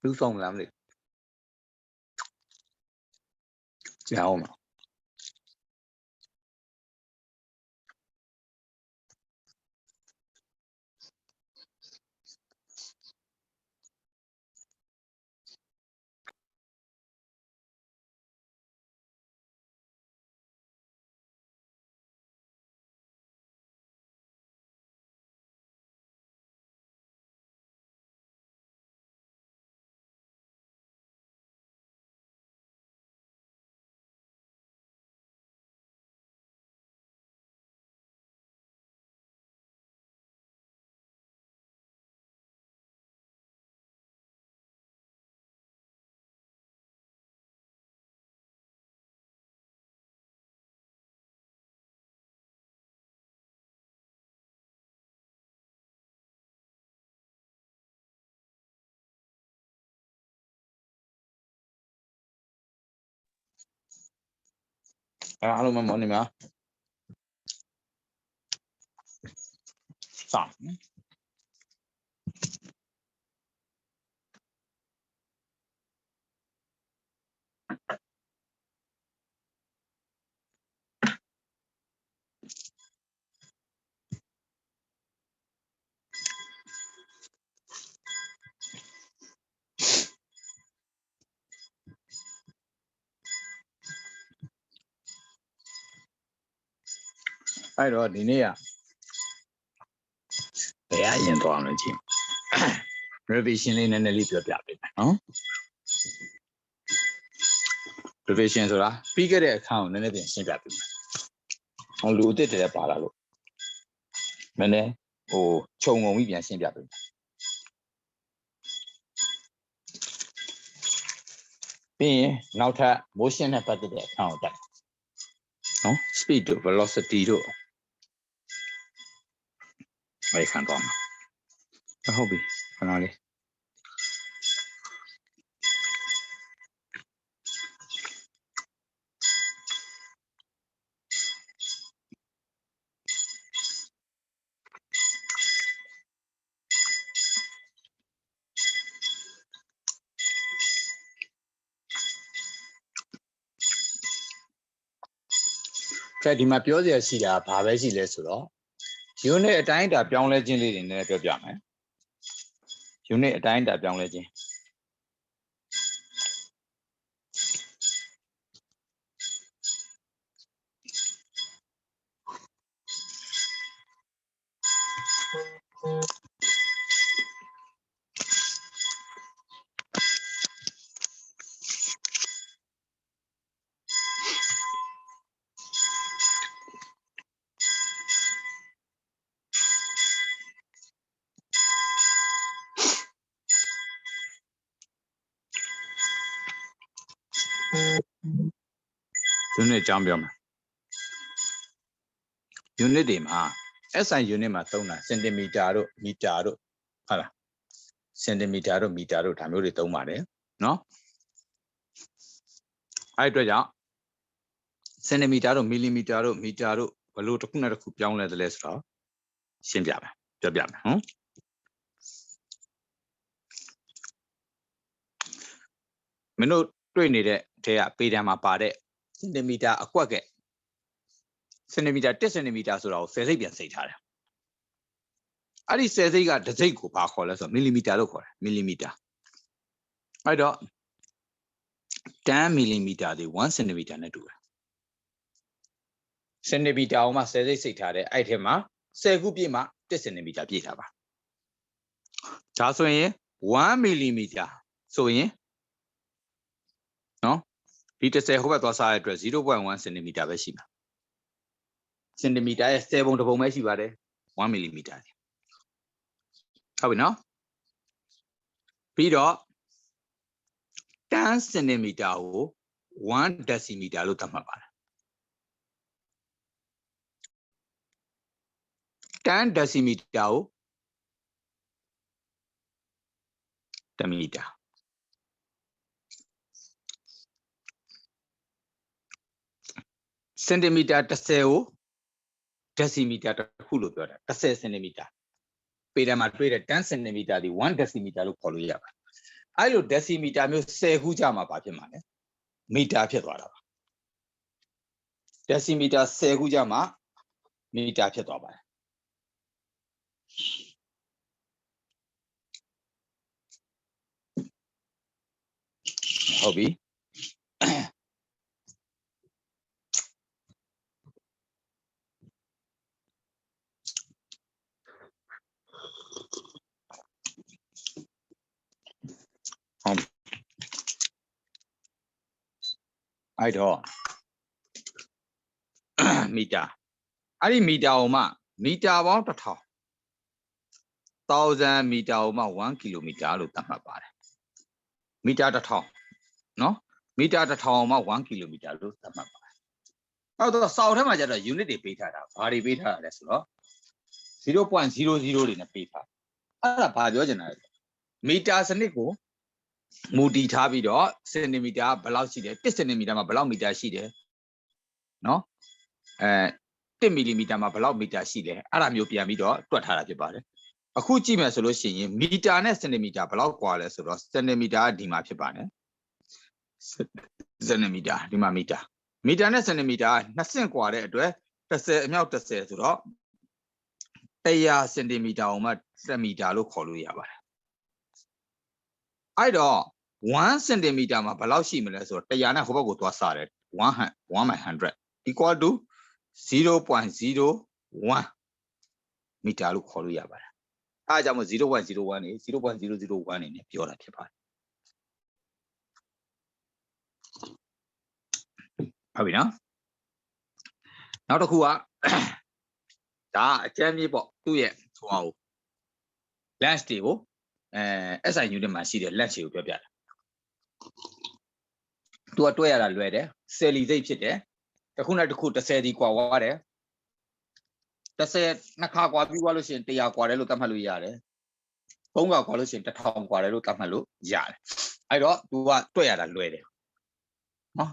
လူဆောင်လာမလို့ကြားအောင်ပါအားလုံးမမော်နေမှာစအဲ့တော့ဒီနေ့ကဘယ်အရင်သွားအောင်လဲကြည့် revision လေးနည်းနည်းလေးပြောပြပေးမယ်နော် revision ဆိုတာပြီးခဲ့တဲ့အခန်းကိုနည်းနည်းပြန်ရှင်းပြပေးမယ်ဟောလူအစ်စ်တွေပါလာလို့နည်းနည်းဟိုခြုံငုံပြီးပြန်ရှင်းပြပေးမယ်ပြီးရင်နောက်ထပ် motion နဲ့ပတ်သက်တဲ့အခန်းကိုတက်နော် speed တို့ velocity တို့အဲ့ခံတော့မှာဟုတ်ပြီခဏလေးကဲဒီမှာပြောစရာရှိတာဘာပဲရှိလဲဆိုတော့ unit အတိုင်းအတာပြောင်းလဲခြင်းလေးတွေနည်းနည်းပြောပြမယ် unit အတိုင်းအတာပြောင်းလဲခြင်းunit အကြောင်းပြောမယ် unit တွေမှာ SI unit မှာသုံးတာ centimeter တို့ meter တို့ဟုတ်လား centimeter တို့ meter တို့ဒါမျိုးတွေသုံးပါတယ်နော်အဲ့အတွက်ကြောင့် centimeter တို့ millimeter တို့ meter တို့ဘယ်လိုတစ်ခုနဲ့တစ်ခုပြောင်းလဲတယ်လဲဆိုတော့ရှင်းပြမယ်ပြောပြမယ်ဟုတ်မင်းတို့တွေ့နေတဲ့ထဲကပေတံမှာပါတဲ့ centimeter အကွက်ကcentimeter 1 centimeter ဆိုတာကို10စိတ်ပြန်စိတ်ထားတယ်အဲ့ဒီ10စိတ်ကတစ်စိတ်ကိုဘာခေါ်လဲဆိုတော့ millimeter လို့ခေါ်တယ် millimeter အဲ့တော့10 millimeter ဒီ1 centimeter နဲ့တူတယ် centimeter အောင်မှ10စိတ်စိတ်ထားတယ်အဲ့ထဲမှာ10ခုပြည့်မှ1 centimeter ပြည့်တာပါဒါဆိုရင်1 millimeter ဆိုရင်နော်ဒီ30ဟိုဘက်သွားစားရတဲ့အတွက် 0.1 centimeter ပဲရှိမှာ centimeter ရဲ့10ပုံတစ်ပုံပဲရှိပါတယ်1 millimeter ဟုတ်ပြီနော်ပြီးတော့10 centimeter ကို1 decimeter လို့သတ်မှတ်ပါတယ်10 decimeter ကို1 meter စင်တီမီတာ30ကို decimeter တစ်ခုလို့ပြောတာ10 centimeter ပေတံမှာတွေ့တဲ့10 centimeter ဒီ1 decimeter လို့ခေါ်လို့ရပါတယ် အဲ့လို decimeter မျိုး10ခုကြာမှာပါဖြစ်မှာလေမီတာဖြစ်သွားတာပါ decimeter 10ခုကြာမှာမီတာဖြစ်သွားပါတယ်ဟုတ်ပြီအဲ့တော့မီတာအဲ့ဒီမီတာကိုမှမီတာပေါင်း1000 1000 မီတာကိုမှ1ကီလိုမီတာလို့သတ်မှတ်ပါတယ်မီတာ1000နော်မီတာ1000မှ1ကီလိုမီတာလို့သတ်မှတ်ပါတယ်အဲ့တော့စောက်ထဲမှာကျတော့ unit တွေပေးထားတာဘာတွေပေးထားတာလဲဆိုတော့ 0.00 တွေနဲ့ပေးထားအဲ့ဒါဘာပြောချင်တာလဲမီတာစနစ်ကိုမူတည်ထားပြီးတော့စင်တီမီတာဘယ်လောက်ရှိတယ်1စင်တီမီတာမှာဘယ်လောက်မီတာရှိတယ်နော်1မီလီမီတာမှာဘယ်လောက်မီတာရှိလဲအဲ့ဒါမျိုးပြန်ပြီးတော့တွက်ထားတာဖြစ်ပါတယ်အခုကြည့်မယ်ဆိုလို့ရှိရင်မီတာနဲ့စင်တီမီတာဘယ်လောက်ကွာလဲဆိုတော့စင်တီမီတာဒီမှာဖြစ်ပါတယ်စင်တီမီတာဒီမှာမီတာနဲ့စင်တီမီတာ2ဆင့်ကွာတဲ့အတွက်30အမြောက်30ဆိုတော့100စင်တီမီတာအောင်မှ1မီတာလို့ခေါ်လို့ရပါတယ်အဲ့တော့1စင်တီမီတာမှာဘယ်လောက်ရှိမလဲဆိုတော့100နဲ့ဟိုဘက်ကိုသွားစားတယ်100 equal to 0.01 မီတာလို့ခေါ်လို့ရပါတယ်အဲအကြောင်းမို့0.01နေ0.001နေနဲ့ပြောတာဖြစ်ပါတယ်ဟုတ်ပြီနော်နောက်တစ်ခုကဒါအကျမ်းမြေပေါ့သူ့ရဲ့ဟိုဟာကို lens တွေကိုSI unit မှာရှိတဲ့ lens တွေကိုပြောပြတာသူကတွဲရတာလွယ်တယ်ဆယ်လီစိတ်ဖြစ်တယ်တစ်ခုနဲ့တစ်ခု30ဒီကွာဝါတယ်30နှစ်ခါကွာပြီးသွားလို့ရှိရင်100ကွာတယ်လို့သတ်မှတ်လို့ရတယ်3ခါကွာလို့ရှိရင်1000ကွာတယ်လို့သတ်မှတ်လို့ရတယ်အဲ့တော့သူကတွဲရတာလွယ်တယ်နော်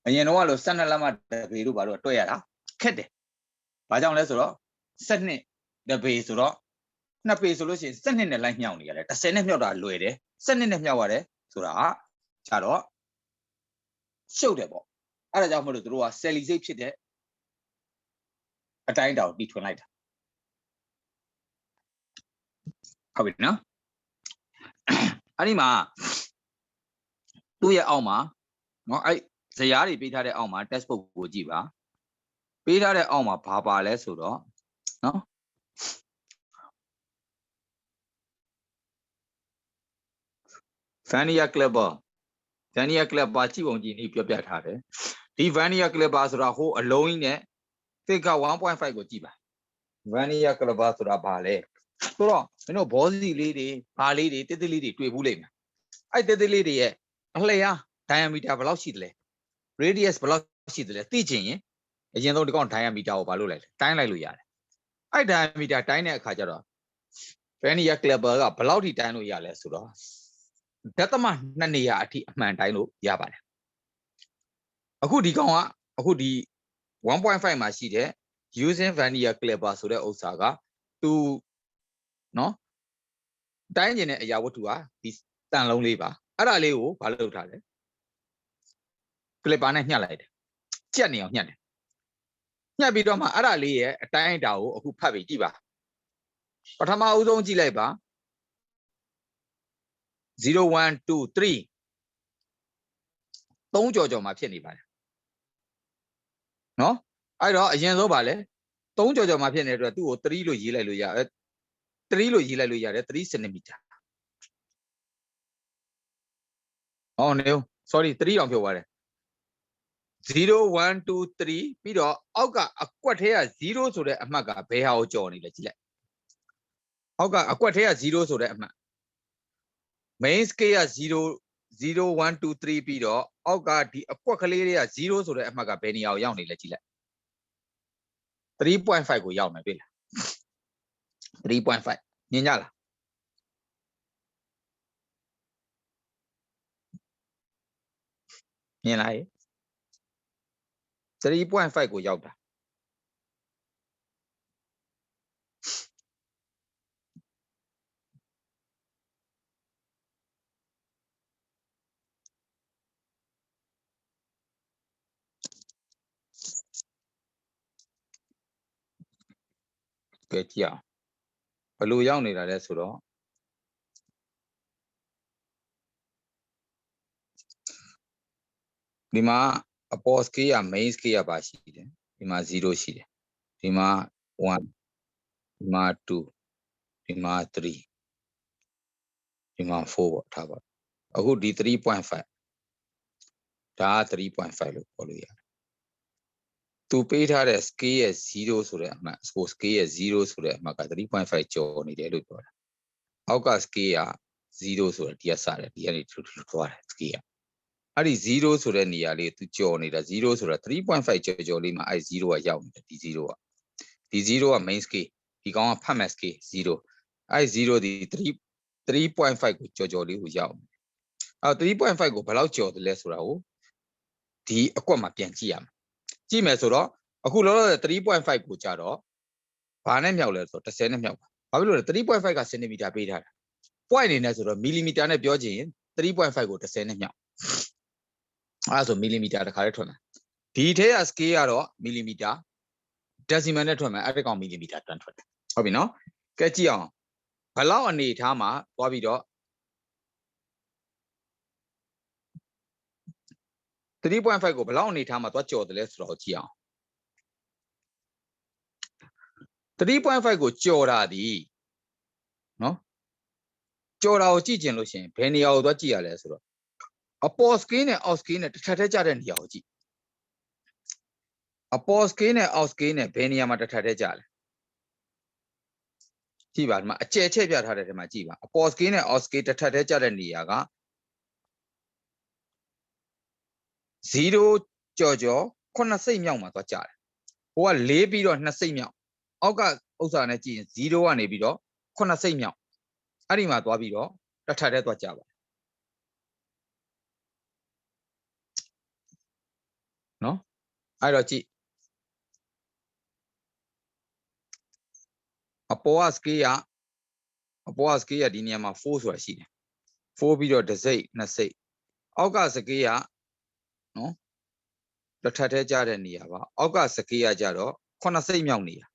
အရင်တော့လို့12လက်မှတ်တပေတို့ဘာလို့တွဲရတာခက်တယ်ဘာကြောင့်လဲဆိုတော့12တပေဆိုတော့2ပေဆိုလို့ရှိရင်12နဲ့လိုက်မြောက်နေရတယ်30နဲ့မြောက်တာလွယ်တယ်12နဲ့မြောက်ရတယ်ဆိုတာကြတော့ရှုပ်တယ်ပေါ့အဲ့ဒါကြောင့်မလို့တို့ကဆယ်လီစိတ်ဖြစ်တဲ့အတိုင်းတောင်တီထွင်လိုက်တာဟုတ်ပြီနော်အဲ့ဒီမှာသူ့ရဲ့အောက်မှာနော်အဲ့ဇယားတွေပေးထားတဲ့အောက်မှာ textbook ကိုကြည့်ပါပေးထားတဲ့အောက်မှာဘာပါလဲဆိုတော့နော် Vanier Clipper ကြည့်ပုံကြည့်နေပြောပြထားတယ်ဒီ Vanier Clipper ဆိုတာဟိုအလုံးကြီးနဲ့ figure 1.5 ကိုကြည့်ပါ Vanier Clipper ဆိုတာဘာလဲဆိုတော့မင်းတို့ဘောစီလေးတွေဘာလေးတွေတိတိလေးတွေတွေ့ဘူးလိမ့်မယ်အဲ့တိတိလေးတွေရဲ့အလျား diameter ဘယ်လောက်ရှိသလဲ radius ဘယ်လောက်ရှိသလဲသိချင်ရင်အရင်ဆုံးဒီကောင် diameter ကိုဘာလို့လိုက်လဲတိုင်းလိုက်လို့ရတယ်အဲ့ diameter တိုင်းတဲ့အခါကျတော့ Vanier Clipper ကဘယ်လောက်ထိတိုင်းလို့ရလဲဆိုတော့ဒသမ2နေရာအထိအမှန်တိုင်းလို့ရပါတယ်အခုဒီကောင်ကအခုဒီ 1.5 မှာရှိတဲ့ using Vanier Clipper ဆိုတဲ့ဥစ္စာကသူနော်တိုင်းကျင်တဲ့အရာဝတ္ထုဟာဒီတန်လုံးလေးပါအဲ့ဒါလေးကိုဘာလုပ်ထားလဲ clipper နဲ့ညှက်လိုက်တယ်ကြက်နေအောင်ညှက်တယ်ညှက်ပြီးတော့မှအဲ့ဒါလေးရဲ့အတိုင်းအတာကိုအခုဖတ်ပြီးကြည့်ပါပထမဦးဆုံးကြည့်လိုက်ပါ0 1 2 3 3ကြော်မှာဖြစ်နေပါတယ်နော်အဲ့တော့အရင်ဆုံးပါလေ3ကြော်မှာဖြစ်နေတဲ့အတွက်သူ့ကို3လို့ရေးလိုက်လို့ရတယ်3လို့ရေးလိုက်လို့ရတယ်3စင်တီမီတာဟောနေ sorry 3အောင်ပြောသွားတယ်0 1 2 3ပြီးတော့အောက်ကအကွက်ထဲက0ဆိုတဲ့အမှတ်ကဘယ်ဟာကိုကြော်နေလဲကြည့်လိုက်အောက်ကအကွက်ထဲက0ဆိုတဲ့အမှတ် main scale က0 0 1 2 3ပြီးတော့အောက်ကဒီအကွက်ကလေးတွေက0ဆိုတဲ့အမှတ်ကဘယ်နေရာကိုရောက်နေလဲကြည့်လိုက် 3.5 ကိုရောက်နေပြီလား3.5မြင်ကြလားမြင်လား3.5 ကိုရောက်တာ Get ya. Blue young need a suro. Dima a poski a maizki a bashi. Dima 0 sheet. Dima 1. Dima 2. Dima 3. Dima 4. Taba. A good D 3.5. Da 3.5 look for you. To pay her a scale 0 so that suppose scale 0 so that Maka 3.5 cho needed. How can scale 0 so that yes, sir, the end to scale. That is 0 so that nearly to journey the 0 so that 3.5 jolly my I 0 a young the 0. The 0 a main scale, the gone pamaski 0. I 0 the 3.5 jolly who young. 3.5 go below the less row. The aquama pianchiam. ကြည့်မယ်ဆိုတော့အခုလောလောဆယ် 3.5 ကိုကြတော့ဘာနဲ့မြောက်လဲဆိုတော့10နဲ့မြောက်ပါဘာဖြစ်လို့လဲ 3.5 က cm ပေးထားတာ point အနေနဲ့ဆိုတော့ millimeter နဲ့ပြောချင်ရင် 3.5 ကို10နဲ့မြောက်အဲ့ဒါဆို millimeter တခါလေးထွက်မယ်ဒီထဲက scale ကတော့ millimeter decimal နဲ့ထွက်မယ်အဲ့ဒီကောင် millimeter တန်းထွက်တယ်ဟုတ်ပြီနော်ကဲကြည့်အောင်ဘလောက်အနေထားမှာသွားပြီးတော့ 3.5 ကိုဘလောက်အနေထားမှာသွားကြော်တယ်လဲဆိုတော့ကြည့်အောင် 3.5 ကိုကြော်တာဒီနော်ကြော်တာကိုကြည့်ကျင်လို့ရှိရင်ဘယ်နေရာကိုသွားကြည့်ရလဲဆိုတော့အပေါ် scale နဲ့ out scale နဲ့တစ်ထပ်တည်းကြတဲ့နေရာကိုကြည့်အပေါ် scale နဲ့ out scale နဲ့ဘယ်နေရာမှာတစ်ထပ်တည်းကြလဲကြည့်ပါဒီမှာအကျယ်ချက်ပြထားတဲ့ထဲမှာကြည့်ပါအပေါ် scale နဲ့ out scale တစ်ထပ်တည်းကြတဲ့နေရာက0ကြော်ကြော်9စိတ်မြောက်မှာသွားကြတယ်ဟိုက4ပြီးတော့2စိတ်မြောက်အောက်ကဥစ္စာနဲ့ကြည့်ရင်0ကနေပြီးတော့9စိတ်မြောက်အဲ့ဒီမှာသွားပြီးတော့တစ်ထပ်တည်းသွားကြပါနော်အဲ့တော့ကြည့်အပေါ်က scale ကအပေါ်က scale ကဒီနေရာမှာ4ဆိုတာရှိတယ်4ပြီးတော့တစ်စိတ်2စိတ်အောက်က scale ကနော်တစ်ထပ်တည်းကြတဲ့နေရာပါအောက်က scale ကကြတော့9စိတ်မြောက်နေရ0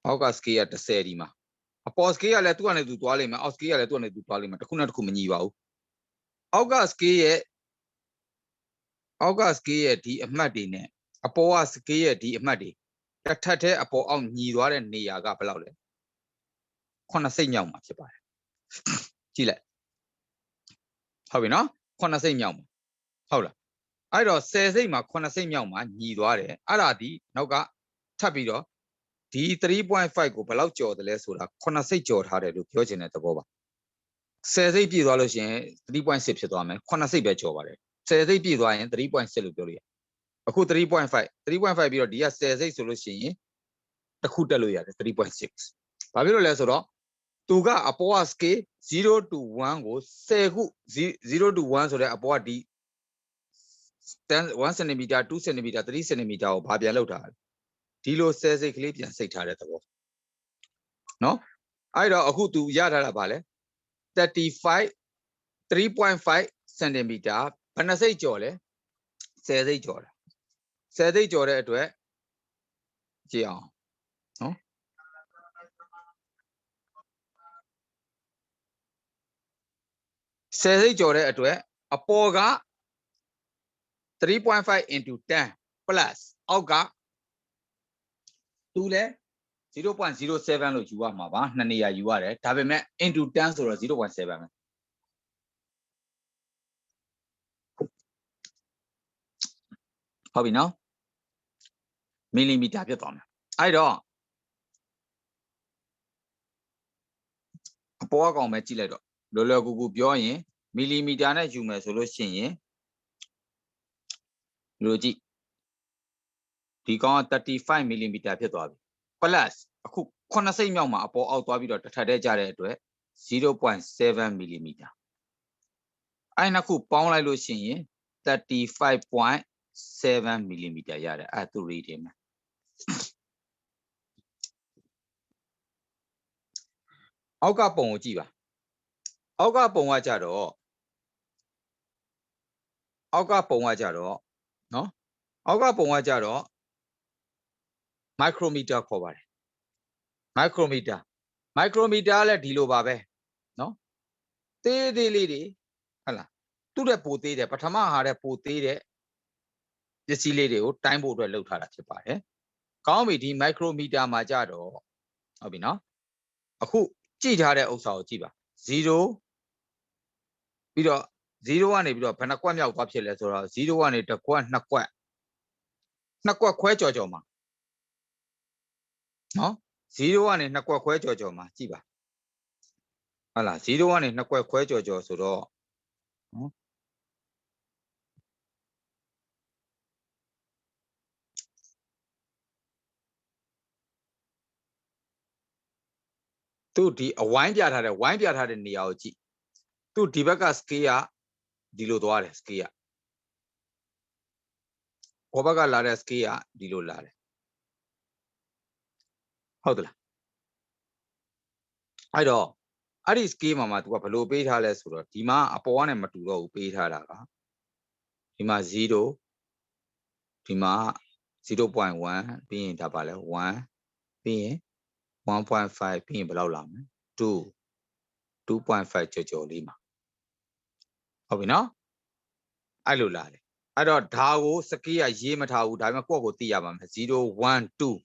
အောက်က scale က30ဒီမှာအပေါ် scale ကလည်းသူ့အနေနဲ့သူသွားလိမ့်မယ်အောက် scale ကလည်းသူ့အနေနဲ့သူသွားလိမ့်မယ်တစ်ခုနဲ့တစ်ခုမညီပါဘူးအောက်က scale ရဲ့ဒီအမှတ်တွေနဲ့အပေါ်က scale ရဲ့ဒီအမှတ်တွေတစ်ထပ်တည်းအပေါ်အောက်ညီသွားတဲ့နေရာကဘယ်လောက်လဲ9စိတ်မြောက်မှာဖြစ်ပါတယ်ကြည့်လိုက်ဟုတ်ပြီနော်9စိတ်မြောက်မှာဟုတ်လားအဲ့တော့10စိတ်မှာ9စိတ်မြောက်မှာညီသွားတယ်အဲ့ဒါဒီနောက်ကထပ်ပြီးတော့ဒီ 3.5 ကိုဘယ်လောက်ကျော်တယ်လဲဆိုတာ9စိတ်ကျော်ထားတယ်လို့ပြောချင်တဲ့သဘောပါ10စိတ်ပြည့်သွားလို့ရှိရင် 3.6 ဖြစ်သွားမယ်9စိတ်ပဲကျော်ပါတယ်10စိတ်ပြည့်သွားရင် 3.6 လို့ပြောလို့ရအခု 3.5 ပြီးတော့ဒီက10စိတ်ဆိုလို့ရှိရင်တစ်ခုတက်လို့ရတယ်3.6ဘာဖြစ်လို့လဲဆိုတော့သူကအပေါ်က scale 0 to 1ကို10ခု0 to 1ဆိုတဲ့အပေါ်ကဒီ1 cm 2 cm 3 cm ကိုဘာပြန်လောက်ထားလဲဒီလို10စိတ်ကလေးပြန်စိတ်ထားတဲ့သဘောနော်အဲ့တော့အခုသူရထားတာဗာလဲ35 3.5 cm ဘယ်နှစိတ်ကျော်လဲ10စိတ်ကျော်တာ10စိတ်ကျော်တဲ့အတွက်ကြည့်အောင်နော်10စိတ်ကျော်တဲ့အတွက်အပေါ်က 3.5 into 10 plus အောက်ကသူလဲ 0.07 လို့ယူရမှာပါနှစ်နေရာယူရတယ်ဒါပေမဲ့ into 10ဆိုတော့ 0.7 ပဲဟုတ်ပြီနော်မီလီမီတာဖြစ်သွားမယ်အဲ့တော့အပေါ်ကောင်ပဲကြည့်လိုက်တော့လောလောကူကူပြောရင်မီလီမီတာနဲ့ယူမယ်ဆိုလို့ရှိရင်လို့ကြည့်ဒီကောင်က35 mm ဖြစ်သွားပြီ plus အခု9စိတ်မြောက်မှာအပေါ်အောက်သွားပြီးတော့တစ်ထပ်တည်းကြတဲ့အတွက် 0.7 mm အဲ့နှစ်ခုပေါင်းလိုက်လို့ရှိရင် 35.7 mm ရတယ်အဲ့သူ reading မှာအောက်ကပုံကိုကြည့်ပါ Oga Ponga Jaro. Oga Ponga Jaro. No? Oga Ponga Jaro. Micrometer cover. Micrometer. Micrometer le dilo babe. No? Te de lady. Hala. To the pote de Patama had a pote de lady, time board look at it. Come with the micrometer majado. Obino. A who cheat had a also chiba. 0. We do 0 1 if you are Panaquamia of Papilla, 0 1 it a quant nakwa. Nakwa quechojoma. No? 0 1 is nakwa quechojoma, chiba. Hala, 0 1 is nakwa quechojo so. To the a wine yard had a neoji. To Tibaka skia dilo doare skia. Obaga lare skia dilo lare. How the I do. Ari ski mama to a palo pay hales for Tima upon a maturo pay haraga. Tima 0, Tima 0.1 being tabale 1 being 1.5 being below lam 2 2.5 jojo lima. How we know? I lo lare. I don't Tao Sakia Yemata Damaco Tiabam 0 1 2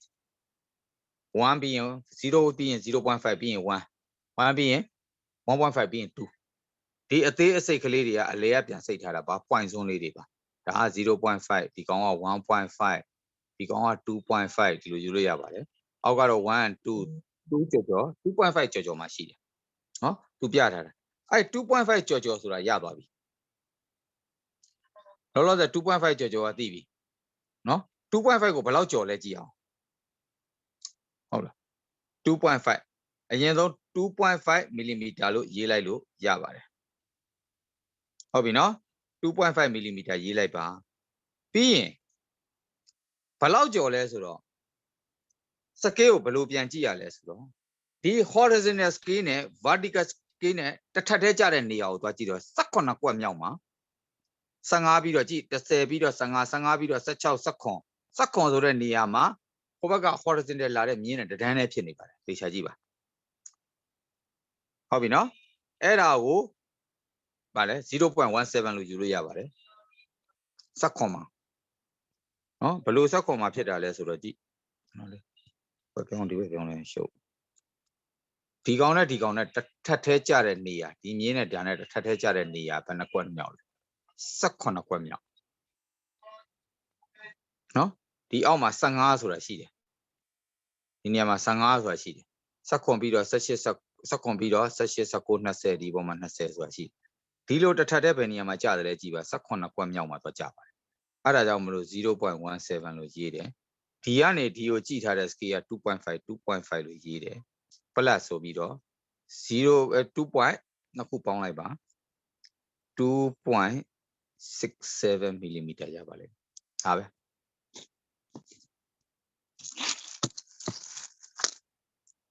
1 being 0 being 0.5 being 1 1 being 1.5 being 2. The a day a cycleria a layup and say about points only river. The 0.5 become 1.5 become 2.5 kilo Julia. I got a 1 2 jojo 2.5 jojo machine. Huh? To Piata. I 2.5 jojo to a yababi. No longer 2.5 jojo a TV. No 2.5 go below your legio. Hold on. 2.5. Again, 2.5 millimeter lo yellow lo yabare. Hobby no 2.5 millimeter yellow bar. Being below your lesson. Scale below Bianchia lesson. The horizontal skin, vertical skin, the Tateja and the out what you do. Sakona Quamyama. Sangabi, the Sebido Sanga Sangabi, such out Sakon. Sakon or Niama. Obaga horizontal ladder mean the Dana Piniba. Pishajiba. Hobby no? Era wo. Vale, 0.17 lo Julia vale. Sakoma. No, below Sakoma Peda less already. Working on the show. Tigona, Tateja and Nia, the Mina Dana, Tateja and Nia, Panaquamia. Sakona Quamia. No? The Alma Sangas or a sheet. In Yama Sangas or a sheet. Sakombido, such as Sakombido, such as Sakona said, the woman has says what she. Tilo the Tadepenia Maja, the Jiva, Sakona Quamia Java. Adamro 0.17 lo yede. Tiane DOG had a ski 2.5, 2.5 lo yede. Plus obido 2. Nakupang laiba 2.67 millimeter yabale. Have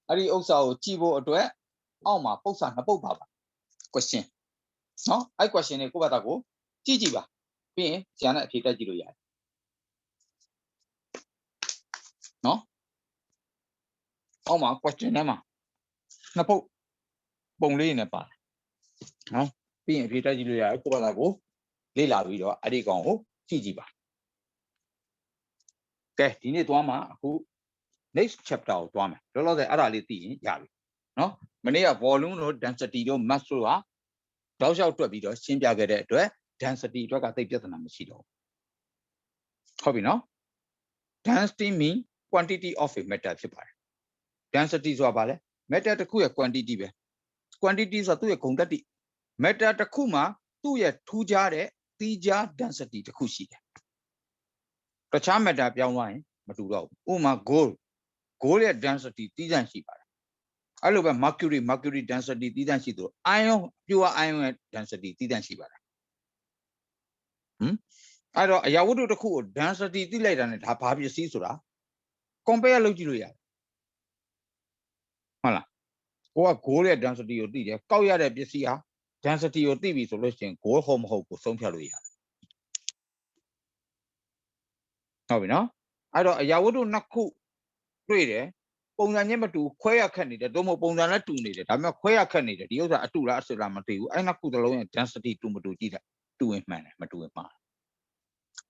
Ari also Chivo to it. Alma Posa Napopa. Question. No, I question a Kubatago. Chijiba. Being Jana Pita Jiruya. No? Alma question Emma. Napo Bongli in a part. No? Being Pita Jiruya Kubatago. Lila Vido, Adigon, Chijiba. Okay, you need Dwama who next chapter of Dwama. Lolo the Araliti, Yavi. No? Many a volume or density, Masua. Those out to a video, Simpia get it to it. Density, drug at the Vietnamesido. Hobby no? Density mean quantity of a metal. Density is a metal to a quantity. Quantities are to a quantity. Metal to Kuma, to a 2 jar, 3 jar density to Kushi. The Chamada young wine, but to go. Uma gold. Gold density, Tidan Shiba. I look at mercury density, Tidan Shido. Iron, pure iron density, Tidan Shiba. I don't, Yawood the cool density, delay than it, have you see Sura? Compare Logilia. Hala. Go a gold density, you did a Koya de Bisia, density ကိုသိပြီဆိုလို့ရှိရင် goal ဟုတ်မဟုတ်ကိုဆုံးဖြတ်လို့ရတယ်ဟုတ်ပြီနော်အဲ့တော့အရာဝတ္ထုနှစ်ခုတွေ့တယ်ပုံစံချင်းမတူခွဲရခက်နေတယ်သို့မဟုတ်ပုံစံလည်းတူနေတယ်ဒါပေမဲ့ခွဲရခက်နေတယ်ဒီဥစ္စာအတူလားအစစ်လားမသိဘူးအဲ့နှစ်ခုသလုံးရဲ့ density တူမတူကြည့်လိုက်တူရင်မှန်တယ်မတူရင်မှား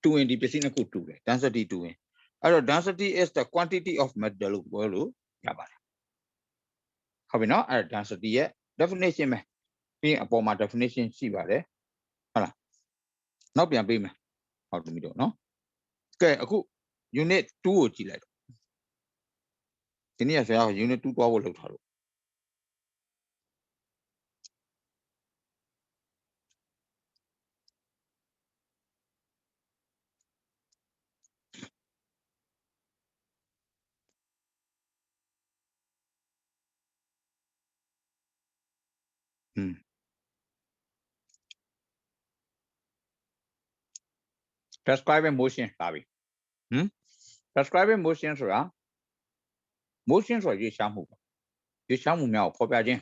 တူရင်ဒီပစ္စည်းနှစ်ခုတူတယ် density တူရင်အဲ့တော့ density is the quantity of metal လို့ပြောလို့ရပါတယ်ဟုတ်ပြီနော်အဲ့ density ရဲ့ definition ပဲပြီးရင်အပေါ်မှာ definition ရှိပါတယ်ဟုတ်လားနောက်ပြန်ပေးမယ်ဟုတ်ပြီတော့နော်ကဲအခု unit 2ကိုကြည့်လိုက်တော့ဒီနေ့ဆရာက unit 2သွားဖို့လုပ်ထားလို့describing motion လာပြီdescribing motion ဆိုတာ motion ဆိုတာရွေ့ရှားမှုပေါ့ရွေ့ရှားမှုများကိုဖော်ပြခြင်း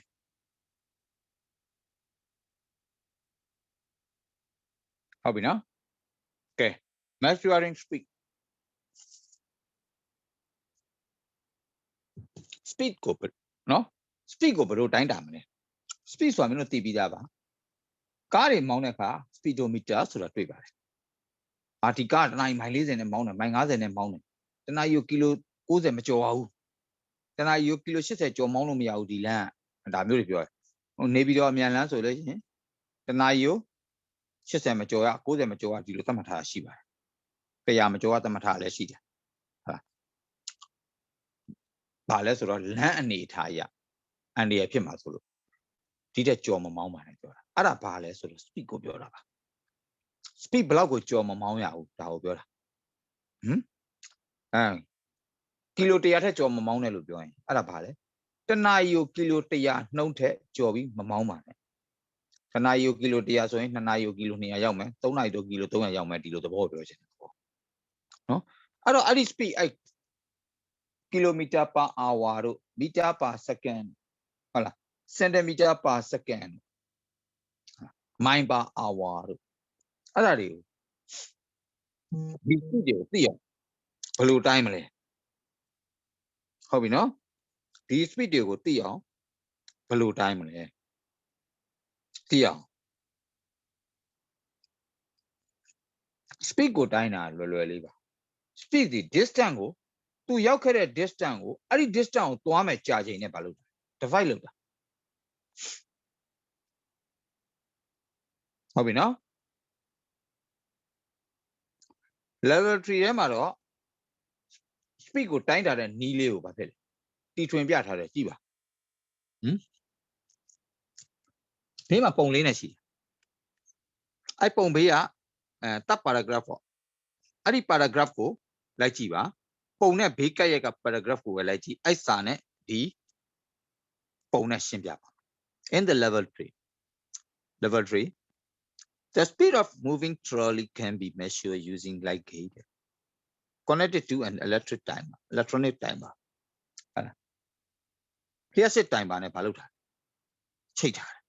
ဟုတ်ပြီနော်ကဲ measuring speed speed ကိုနော် speed ကိုဘယ်လိုတိုင်းတာမလဲ speed ဆိုတာမင်းတို့သိပြီးသားပါကားတွေမောင်းတဲ့အခါ speedometer ဆိုတာတွေ့ပါတယ်ဒီကားတနားရီမိုင်40နဲ့မောင်းတယ်မိုင်50နဲ့မောင်းတယ်တနားရီကိုကီလို90မကျော်ပါဘူးတနားရီကိုကီလို80ကျော်မောင်းလို့မရဘူးဒီလမ်းဒါမျိုးတွေပြောတယ်ဟိုနေပြီးတော့အမြန်လမ်းဆိုလို့ရှိရင်တနားရီကို80မကျော်ရ90မကျော်ရဒီလိုသတ်မှတ်ထားတာရှိပါတယ်100မကျော်ရသတ်မှတ်ထားတာလည်းရှိတယ်ဟုတ်ဘာလဲဆိုတော့လမ်းအနေထားရအန်ဒီရဖြစ်မှာဆိုလို့ဒီတက်ကြော်မမောင်းပါနဲ့ပြောတာအဲ့ဒါဘာလဲဆိုတော့ speed ကိုပြောတာပါ speed ဘလောက်ကိုကြော်မမောင်းရဘူးဒါကိုပြောတာကီလို100ထက်ကြော်မမောင်းနဲ့လို့ပြောရင်အဲ့ဒါဘာလဲတနာရီကိုကီလို100နှုန်းထက်ကြော်ပြီးမမောင်းပါနဲ့တနာရီကိုကီလို100ဆိုရင်2နာရီကိုကီလို200ရောက်မယ်3နာရီတော့ကီလို300ရောက်မယ်ဒီလိုသဘောပြောချင်တယ်ပေါ့နော်အဲ့တော့အဲ့ဒီ speed အဲ့kilometer per hour တို့ meter per second ဟုတ်လား centimeter per second mile per hour တို့အဲ့ဒါတွေကိုဒီ speed တွေကိုသိအောင်ဘယ်လိုတိုင်းမလဲဟုတ်ပြီနော်ဒီ speed တွေကိုသိအောင်ဘယ်လိုတိုင်းမလဲသိအောင် speed ကိုတိုင်းတာလွယ်လွယ်လေးပါ speed ဒီ distance ကိုသူရောက်ခဲ့တဲ့ distance ကိုအဲ့ဒီ distance ကိုသွားမယ်ကြာချိန်နဲ့ဘာလုပ်တာ divide လုပ်တာဟုတ်ပြီနော် level 3ထဲမှာတော့ speed ကိုတိုင်းတာတဲ့နီးလေးကိုဘာဖြစ်လဲတီထွင်ပြထားတယ်ကြည့်ပါဘေးမှာပုံလေးနဲ့ရှိတယ်အဲ့ပုံဘေးကတပ် paragraph ပေါ့အဲ့ဒီ paragraph ကိုလိုက်ကြည့်ပါပုံနဲ့ဘေးကပ်ရက်က paragraph ကိုပဲလိုက်ကြည့်အဲ့စာနဲ့ဒီပုံနဲ့ရှင်းပြပါ in the level 3 the speed of moving trolley can be measured using light gauge connected to an electronic timer ဟုတ်လားလျှက်စစ်တိုင်ပါနဲ့ဘာလုပ်တာချိတ်ထားတယ်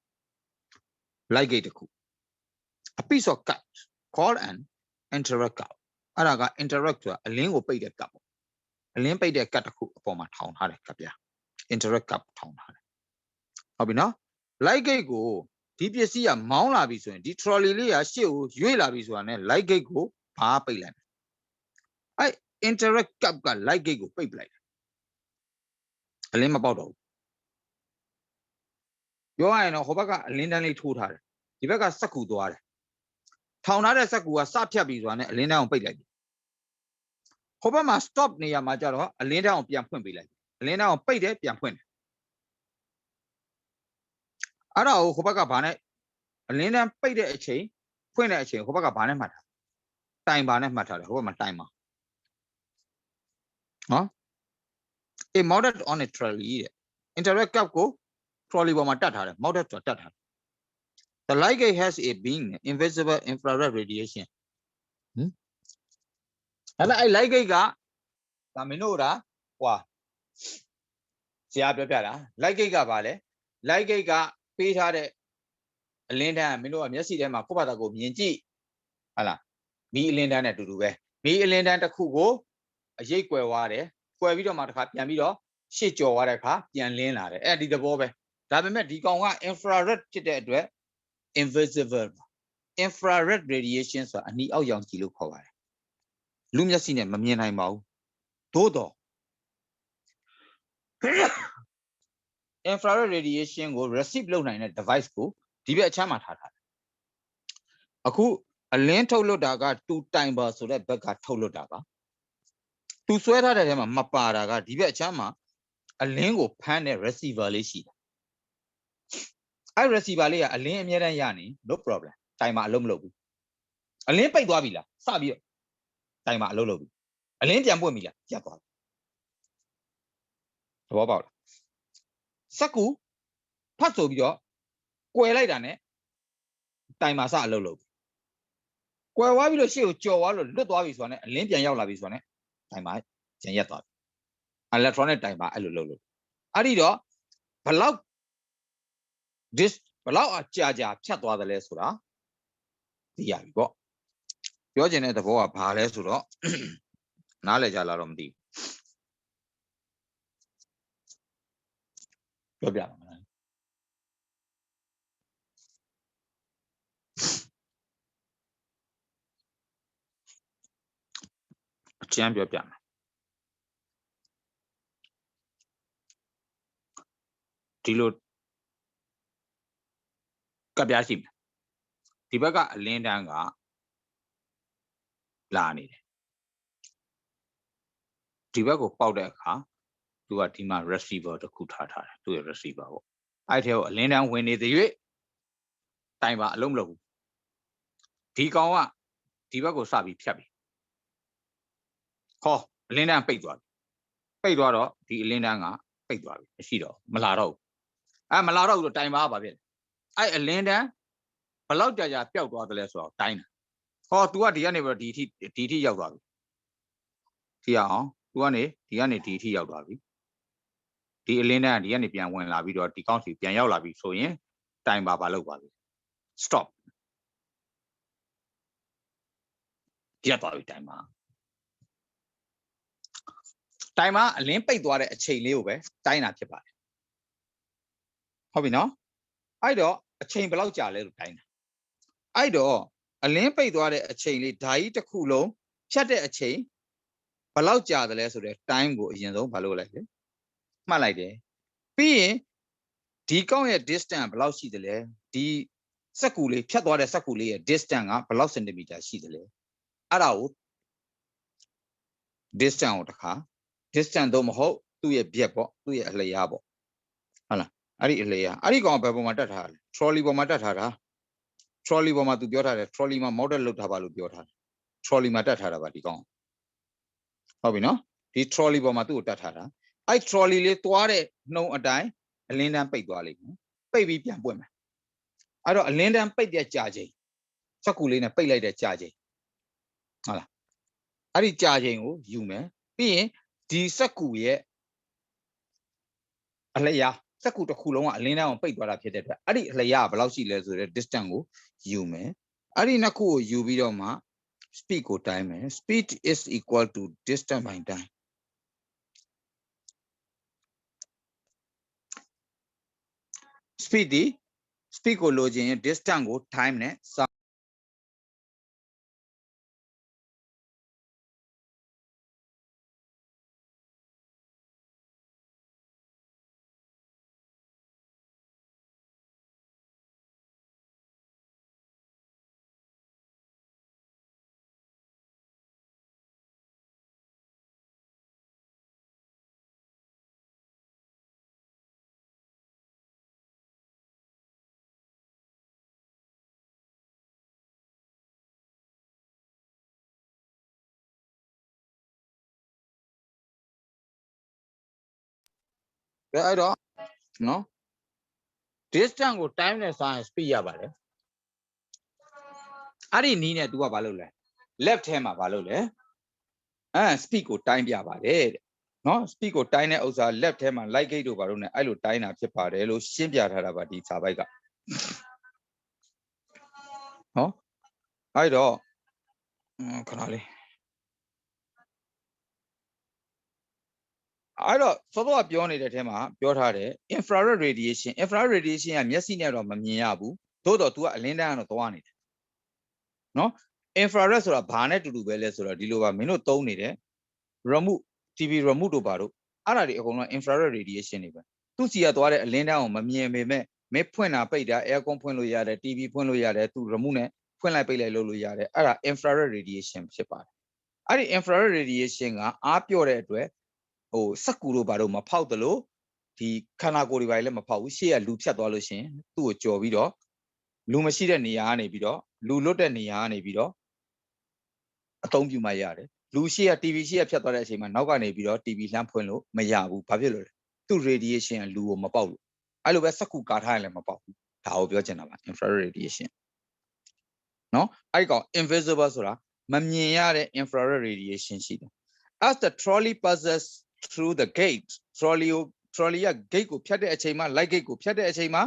light gauge တခု a piece of cut called an interrupt cut အဲ့ဒါက interrupt ဆိုတာအလင်းကိုပိတ်တဲ့ cut ပေါ့အလင်းပိတ်တဲ့ cut တခုအပေါ်မှာထောင်ထားတယ်ကဗျာ interrupt cut ထောင်ထားတယ်ဟုတ်ပြီနော် light gauge ကိုဒီပစ္စည်းကမောင်းလာပြီဆိုရင်ဒီ trolley လေးကရှေ့ကိုရွေ့လာပြီဆိုတာနဲ့ light gauge ကိုဘာပိတ်လိုက်အဲ့ interrupt cut က light gauge ကိုပိတ်ပလိုက်တယ်အလင်းမပေါက်တော့ဘူးပြောရရင်တော့ဟိုဘက်ကအလင်းတန်းလေးထိုးထားတယ်ဒီဘက်ကစက်ကူသွားတယ်ထောင်ထားတဲ့စက်ကူကစဖြတ်ပြီဆိုတာနဲ့အလင်းတန်းကိုပိတ်လိုက်ပြီဟိုဘက်မှာ stop နေရမှာကြတော့အလင်းတန်းကိုပြန်ဖွင့်ပေးလိုက်အလင်းတန်းကိုပိတ်တယ်ပြန်ဖွင့်တယ်အဲ့ဒါကိုဟိုဘက်ကဘာနဲ့အလင်းတန်းပိတ်တဲ့အချိန်ဖွင့်တဲ့အချိန်ဟိုဘက်ကဘာနဲ့မှတ်ထားတိုင်ပါနဲ့မှတ်ထားတယ်ဟိုဘက်မှာတိုင်ပါနော် a mounted on a trolley တဲ့ interrupt cap ကို trolley ပေါ်မှာတတ်ထားတယ် mounted ဆိုတာတတ်ထားတယ် the light gauge has a beam invisible infrared radiation အဲ့ဒါအဲ့ light gauge ကဒါမင်းတို့ဒါဟွာဆရာပြောပြတာ light gauge ကဘာလဲ light gauge ကပေးထားတဲ့ အလင်းတန်းမင်းတို့ကမျက်စိထဲမှာကိုယ့်ဘာသာကိုမြင်ကြည့်ဟုတ်လားမီးအလင်းတန်းနဲ့အတူတူပဲမီးအလင်းတန်းတစ်ခုကိုအရိပ်ကွယ်သွားတယ်ကွယ်ပြီးတော့မှတစ်ခါပြန်ပြီးတော့ရှေ့ကျော်သွားတဲ့အခါပြန်လင်းလာတယ်အဲ့ဒီသဘောပဲဒါပေမဲ့ဒီကောင်က infrared ဖြစ်တဲ့အတွက် invisible infrared radiation ဆိုတာအနီအောက်ရောင်ခြည်လို့ခေါ်ပါတယ်လူမျက်စိနဲ့မမြင်နိုင်ပါဘူးသို့တော့ infrared radiation ကို receive လုပ်နိုင်တဲ့ device ကိုဒီဘက်အချမ်းမှာထားတယ်အခုအလင်းထုတ်လွှတ်တာက2 timer ဆိုတဲ့ဘက်ကထုတ်လွှတ်တာပါသူဆွဲထားတဲ့ထဲမှာမပါတာကဒီဘက်အချမ်းမှာအလင်းကိုဖမ်းတဲ့ receiver လေးရှိတယ်အဲ့ receiver လေးကအလင်းအမြဲတမ်းရနေ no problem timer အလုံးမလုပ်ဘူးအလင်းပိတ်သွားပြီလားစပြီးတော့ timer အလုံးလုပ်ပြီအလင်းပြန်ပွင့်ပြီလားရပ်သွားပြီသဘောပေါက်လားစက္ကူဖတ်ဆိုပြီးတော့ကွယ်လိုက်တာနဲ့ timer စအလုံးလုပ်ကွယ်သွားပြီးလို့ရှေ့ကိုကြော်သွားလို့လွတ်သွားပြီဆိုတာနဲ့အလင်းပြန်ရောက်လာပြီဆိုတာနဲ့ timer ပြန်ရက်သွားပြီ electronic timer အဲ့လိုလုပ်လို့အဲ့ဒီတော့ဘလောက် ဘလောက်အကြာဖြတ်သွားတယ်လဲဆိုတာသိရပြီပေါ့ပြောချင်တဲ့သဘောကဘာလဲဆိုတော့နားလည်ကြလားတော့မသိဘူးပြောပြပါမယ်အကျမ်းပြောပြမယ်ဒီလိုကပ်ပြားရှိမယ်ဒီဘက်ကအလင်းတန်းကလာနေတယ်ဒီဘက်ကိုပေါက်တဲ့အခါသူကဒီမှာ receiver တစ်ခုထားတယ်သူရဲ့ receiver ပေါ့အဲ့ထဲကိုအလင်းတန်းဝင်နေသေး၍တိုင်ပါအလုံးမလုပ်ဘူးဒီကောင်ကဒီဘက်ကိုစပြီးဖြတ်ပြီဟောအလင်းတန်းပိတ်သွားပြီပိတ်သွားတော့ဒီအလင်းတန်းကပိတ်သွားပြီမရှိတော့မလာတော့ဘူးအဲ့မလာတော့ဘူးတော့တိုင်ပါပါဖြစ်အဲ့အလင်းတန်းဘလောက်ကြာပျောက်သွားတယ်လဲဆိုတော့တိုင်းတာဟော तू ကဒီကနေပြီးတော့ဒီထိရောက်သွားပြီကြည့်အောင် तू ကနေဒီထိရောက်သွားပြီဒီအလင်းတန်းကဒီကနေပြန်ဝင်လာပြီးတော့ဒီကောင်းစီပြန်ရောက်လာပြီဆိုရင်တိုင်ပါလောက်ပါပြီ stop ပြတ်သွားပြီတိုင်ပါအလင်းပိတ်သွားတဲ့အချိန်လေးကိုပဲတိုင်းတာဖြစ်ပါတယ်ဟုတ်ပြီနော်အဲ့တော့အချိန်ဘယ်လောက်ကြာလဲလို့တိုင်းတာအဲ့တော့အလင်းပိတ်သွားတဲ့အချိန်လေးဓာကြီးတစ်ခုလုံးဖြတ်တဲ့အချိန်ဘယ်လောက်ကြာတယ်လဲဆိုတော့ time ကိုအရင်ဆုံးဘာလို့လိုက်လဲမှတ်လိုက်တယ်ပြီးရင်ဒီကောင်းရဲ့ distance ဘယ်လောက်ရှိတယ်လဲဒီစက္ကူလေးဖြတ်သွားတဲ့စက္ကူလေးရဲ့ distance ကဘယ်လောက်စင်တီမီတာရှိတယ်လဲအဲ့ဒါကို distance ကိုတခါ distance တော့မဟုတ်သူ့ရဲ့ bias ပေါ့သူ့ရဲ့အလျားပေါ့ဟုတ်လားအဲ့ဒီအလျားအဲ့ဒီကောင်ဘယ်ပေါ်မှာတက်ထားလဲ trolley ပေါ်မှာတက်ထားတာ trolley ပေါ်မှာသူပြောထားတယ် trolley မှာ model လုပ်ထားပါလို့ပြောထားတယ် trolley မှာတက်ထားတာပါဒီကောင်ဟုတ်ပြီနော်ဒီ trolley ပေါ်မှာသူ့ကိုတက်ထားတာအဲ့ trolley လေးသွားတဲ့နှုံအတိုင်းအလင်းတန်းပိတ်သွားလိမ့်မယ်ပိတ်ပြီးပြန်ပွင့်မယ်အဲ့တော့အလင်းတန်းပိတ်တဲ့ကြာချိန်စက္ကူလေးနဲ့ပိတ်လိုက်တဲ့ကြာချိန်ဟုတ်လားအဲ့ဒီကြာချိန်ကိုယူမယ်ပြီးရင်ဒီစက္ကူရဲ့အလျားစက္ကူတစ်ခုလုံးကအလင်းတန်းကိုပိတ်သွားတာဖြစ်တဲ့အတွက်အဲ့ဒီအလျားကဘယ်လောက်ရှိလဲဆိုတော့ distance ကိုယူမယ်အဲ့ဒီနှစ်ခုကိုယူပြီးတော့မှ speed ကိုတိုင်းမယ် speed is equal to distance by time speed ကိုလိုချင်ရင် distance ကို time နဲ့အဲ့တော့နော် distance ကို time နဲ့စာရင် speed ရပါတယ်အဲ့ဒီနီးနဲ့ तू ကဘာလုပ်လဲ left ထဲမှာဘာလုပ်လဲspeed ကို time ပြပါတယ်တဲ့နော် speed ကို time တဲ့ဥစ္စာ left ထဲမှာ light gate တို့ဘာလို့ ਨੇ အဲ့လို time တာဖြစ်ပါတယ်လို့ရှင်းပြထားတာပါဒီစာပိုက်က နော်အဲ့တော့ခဏလေးအဲ့တော့စောစောကပြောနေတဲ့အထဲမှာပြောထားတယ် infrared radiation ကမျက်စိနဲ့တော့မမြင်ရဘူးသို့တော့ तू ကအလင်းတန်းကတော့သွားနေတယ်နော် infrared ဆိုတာဘာနဲ့တူတူပဲလဲဆိုတော့ဒီလိုပါမင်းတို့သုံးနေတယ် remote TV remote တို့ပါတို့အဲ့ဒါတွေအကုန်လုံး infrared radiation တွေပဲသူ့စီကသွားတဲ့အလင်းတန်းကိုမမြင်ပေမဲ့မင်းဖွင့်တာပိတ်တာ aircon ဖွင့်လို့ရတယ် TV ဖွင့်လို့ရတယ်သူ remote နဲ့ဖွင့်လိုက်ပိတ်လိုက်လုပ်လို့ရတယ်အဲ့ဒါ infrared radiation ဖြစ်ပါတယ်အဲ့ဒီ infrared radiation ကအားပြော့တဲ့အတွက်ဟိုစက်ကူတို့ဘာတို့မဖောက်သလိုဒီခန္ဓာကိုယ်တွေဘာလည်းမဖောက်ဘူးရှေ့ကလူဖြတ်သွားလို့ရှင်သူ့ကိုကြော်ပြီးတော့လူမရှိတဲ့နေရာကနေပြီးတော့လူလွတ်တဲ့နေရာကနေပြီးတော့အသုံးပြုမှရတယ်လူရှေ့က TV ရှေ့ကဖြတ်သွားတဲ့အချိန်မှာနောက်ကနေပြီးတော့ TV လှမ်းဖွင့်လို့မရဘူးဘာဖြစ်လို့လဲသူ့ radiation ကလူကိုမပေါက်လို့အဲ့လိုပဲစက်ကူကာထားရင်လည်းမပေါက်ဘူးဒါကိုပြောချင်တာပါ infrared radiation နော်အဲ့ကောင် invisible ဆိုတာမမြင်ရတဲ့ infrared radiation ရှိတယ် as the trolley passes through the gate trolley က gate ကိုဖြတ်တဲ့အချိန်မှာ light gate ကိုဖြတ်တဲ့အချိန်မှာ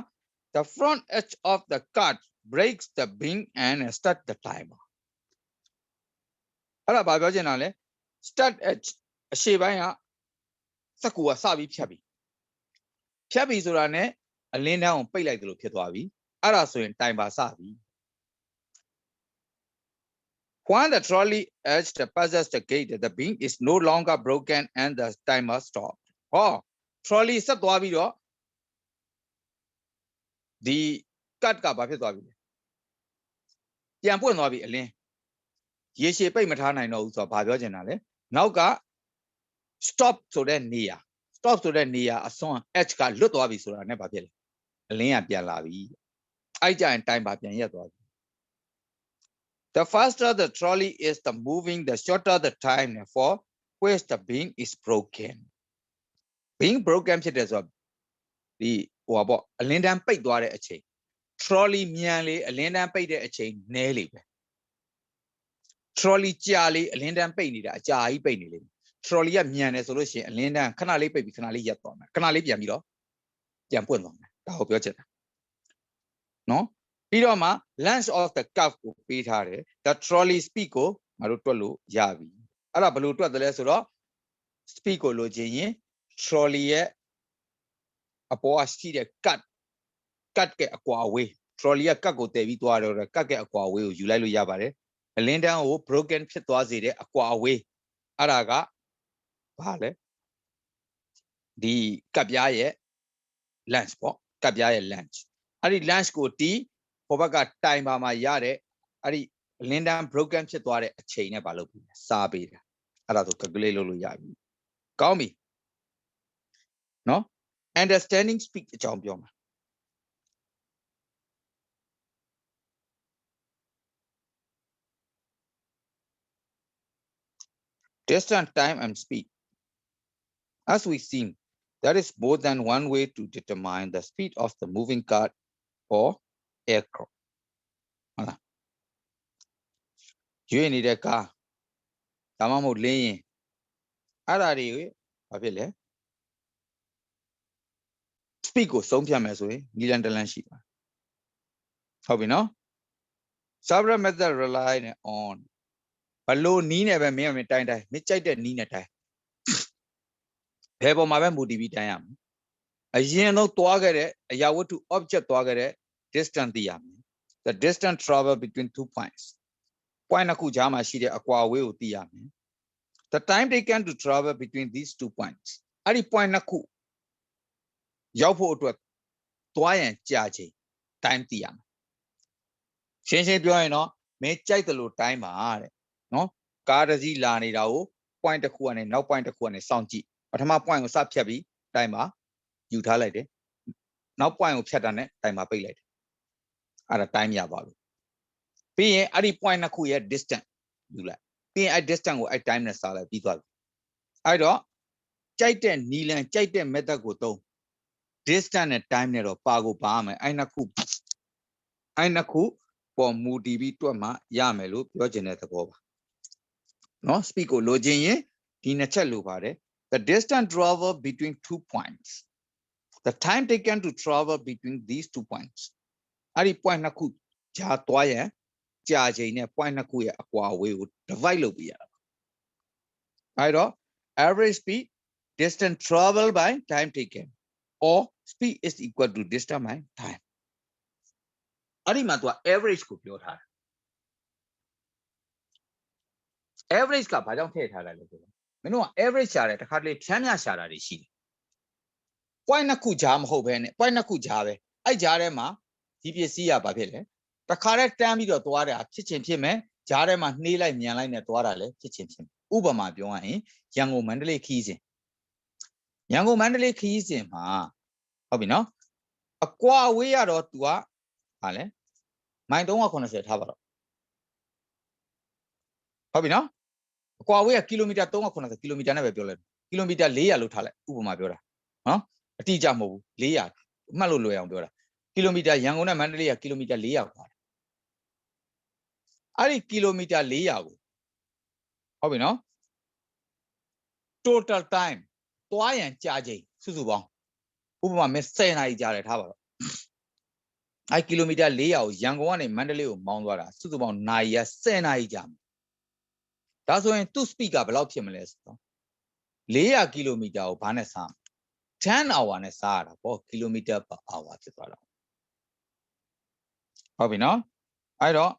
the front edge of the cart breaks the beam and start the timer အဲ့ဒါဘာပြောချင်တာလဲ start edge အရှေ့ပိုင်းကစက်ကူကစပြီးဖြတ်ပြီဆိုတာ ਨੇ အလင်းတန်းကိုပိတ်လိုက်တယ်လို့ဖြစ်သွားပြီအဲ့ဒါဆိုရင် timer စပြီ when the trolley edge passes the gate the beam is no longer broken and the timer stopped ဟော trolley ဆက်သွားပြီးတော့ဒီ cut ကဘာဖြစ်သွားပြီလဲပြန်ပွင့်သွားပြီအလင်းရေရှည်ပိတ်မထားနိုင်တော့ဘူးဆိုတော့ဘာပြောချင်တာလဲနောက်က stop ဆိုတဲ့နေရာအစွန်း edge ကလွတ်သွားပြီဆိုတာ ਨੇ ဘာဖြစ်လဲအလင်းကပြန်လာပြီအဲ့ကြရင် timer ပြန်ရက်သွားပြီ the faster the trolley is the moving the shorter the time for which the beam is broken being broken ဖြစ်တယ်ဆိုတော့ဒီဟိုပါပေါ့အလင်းတန်းပိတ်သွားတဲ့အချိန် trolley မြန်လေအလင်းတန်းပိတ်တဲ့အချိန်နည်းလေပဲ trolley ကြာလေအလင်းတန်းပိတ်နေတာအကြာကြီးပိတ်နေလေ trolley ကမြန်တယ်ဆိုလို့ရှိရင်အလင်းတန်းခဏလေးပိတ်ပြီးခဏလေးရပ်သွားမယ်ခဏလေးပြန်ပြီးတော့ပြန်ပွင့်သွားမယ်ဒါကိုပြောချင်တာနော်ပြီးတော့မှ length of the curve ကိုပေးထားတယ် the trolley speed ကိုငါတို့တွက်လို့ရပြီအဲ့ဒါဘယ်လိုတွက်တယ်လဲဆိုတော့ speed ကိုလိုချင်ရင် trolley ရဲ့အပေါ်ကရှိတဲ့ cut ကအကွာအဝေး trolley က cut ကိုတည်ပြီးသွားတော့ cut ကအကွာအဝေးကိုယူလိုက်လို့ရပါတယ်အလင်းတန်းကို broken ဖြစ်သွားစေတဲ့အကွာအဝေးအဲ့ဒါကဘာလဲဒီ cut ပြားရဲ့ length ပေါ့ cut ပြားရဲ့ length အဲ့ဒီ length ကိုတီးဟိုဘက်က timer မှာရတဲ့အဲ့ဒီအလင်းတန်း broken ဖြစ်သွားတဲ့အချိန်နဲ့ဘာလုပ်ပြီစားပေးတာအဲ့ဒါဆို calculate လုပ်လို့ရပြီကောင်းပြီနော် understanding speed အကြောင်းပြောမှာdistance, time, and speed. As we seen, there is more than one way to determine the speed of the moving car or aircraft. ဟုတ်လားရွေးနေတဲ့ကားဒါမှမဟုတ်လင်းရင်အဲ့ဒါတွေဘာဖြစ်လဲ speed ကိုဆုံးဖြတ်မယ်ဆိုရင်နီလန်တလန်ရှိပါဟုတ်ပြီနော် several methods rely on ဘလို့နီးနေပဲမင်းတိုင်းမကြိုက်တဲ့နီးနဲ့တိုင်းဘယ်ပေါ်မှာပဲမူတည်ပြီးတိုင်းရမယ်အရင်တော့သွားခဲ့တဲ့အရာဝတ္ထု object သွားခဲ့တဲ့ distance သိရမယ် the distance travel between 2 points point နှစ်ခုကြားမှာရှိတဲ့အကွာအဝေးကိုသိရမယ် the time taken to travel between these 2 points အဲ့ဒီ point နှစ်ခုရောက်ဖို့အတွက်သွားရန်ကြာချိန် time သိရမယ်ရှင်းပြောရင်တော့မင်းကြိုက်တယ်လို့တိုင်းပါတဲ့နော်ကားတစ်စီးလာနေတာကို point တစ်ခုကနေနောက် point တစ်ခုကနေစောင့်ကြည့်ပထမ point ကိုစဖြတ်ပြီးတိုင်းပါယူထားလိုက်တယ်နောက် point ကိုဖြတ်တာနဲ့တိုင်းပါပိတ်လိုက်တယ်အဲ့ဒါ time ရပါလို့ပြီးရင်အဲ့ဒီ point နှစ်ခုရဲ့ distance ယူလိုက်ပြီးရင်အဲ့ distance ကိုအဲ့ time နဲ့စားလိုက်ပြီးသွားပြီအဲ့တော့ကြိုက်တဲ့နီလန်ကြိုက်တဲ့ method ကိုသုံး distance နဲ့ time နဲ့တော့ပါကိုပါမယ်အဲ့နှစ်ခုပေါ်မူတည်ပြီးတွက်မှရမယ်လို့ပြောချင်တဲ့သဘောပါနော် speed ကိုလိုချင်ရင်ဒီနှစ်ချက်လိုပါတယ် the distance travel between 2 points the time taken to travel between these 2 points အဲ့ဒီ point နှစ်ခုကြားသွားရန် charging နဲ့ point နှစ်ခုရဲ့အကွာအဝေးကို divide လုပ်ပြရတာအဲ့တော့ average speed distance traveled by time taken or speed is equal to distance by time အဲ့ဒီမှာသူက average ကိုပြောထားတာ average ကဘာကြောင့်ထည့်ထားလဲလို့ပြောတယ်မင်းတို့က average ရှာတယ်တစ်ခါတလေဖြန်းမြရှာတာတွေရှိတယ် point နှစ်ခုကြားမဟုတ်ဘဲနဲ့ point နှစ်ခုကြားပဲအဲ့ကြားထဲမှာဒီပစ္စည်းကဘာဖြစ်လဲတစ်ခါတည်းတန်းပြီးတော့သွားတာဖြစ်ချင်ဖြစ်မယ်ကြားထဲမှာနှေးလိုက်မြန်လိုက်နဲ့သွားတာလည်းဖြစ်ချင်ဖြစ်မယ်ဥပမာပြောရရင်ရန်ကုန်မန္တလေးခီးစဉ်ရန်ကုန်မန္တလေးခီးစဉ်မှာဟုတ်ပြီနော်အကွာအဝေးရတော့ तू ကဟာလဲမိုင်380ထားပါတော့ဟုတ်ပြီနော်အကွာအဝေးကကီလိုမီတာ380ကီလိုမီတာနဲ့ပဲပြောလိုက်ကီလိုမီတာ400လို့ထားလိုက်ဥပမာပြောတာနော်အတိအကျမဟုတ်ဘူး400အမှတ်လို့လွယ်အောင်ပြောတာကီလိုမီတာရန်ကုန်နဲ့မန္တလေးကကီလိုမီတာ400ခွာတယ်အဲ့ဒီကီလိုမီတာ400ကိုဟုတ်ပြီနော် total time သွားရန်ကြာချိန်စုစုပေါင်းဥပမာမင်း10နာရီကြာတယ်ထားပါတော့အဲ့ကီလိုမီတာ400ကိုရန်ကုန်ကနေမန္တလေးကိုမောင်းသွားတာစုစုပေါင်းနာရီက10နာရီကြာမယ်ဒါဆိုရင်သူ့ speed ကဘယ်လောက်ဖြစ်မလဲဆိုတော့400ကီလိုမီတာကိုဘာနဲ့စား10 hour နဲ့စားရတာပေါ့ကီလိုမီတာ per hour ဖြစ်သွားတော့ဟုတ်ပြီနော်အဲ့တော့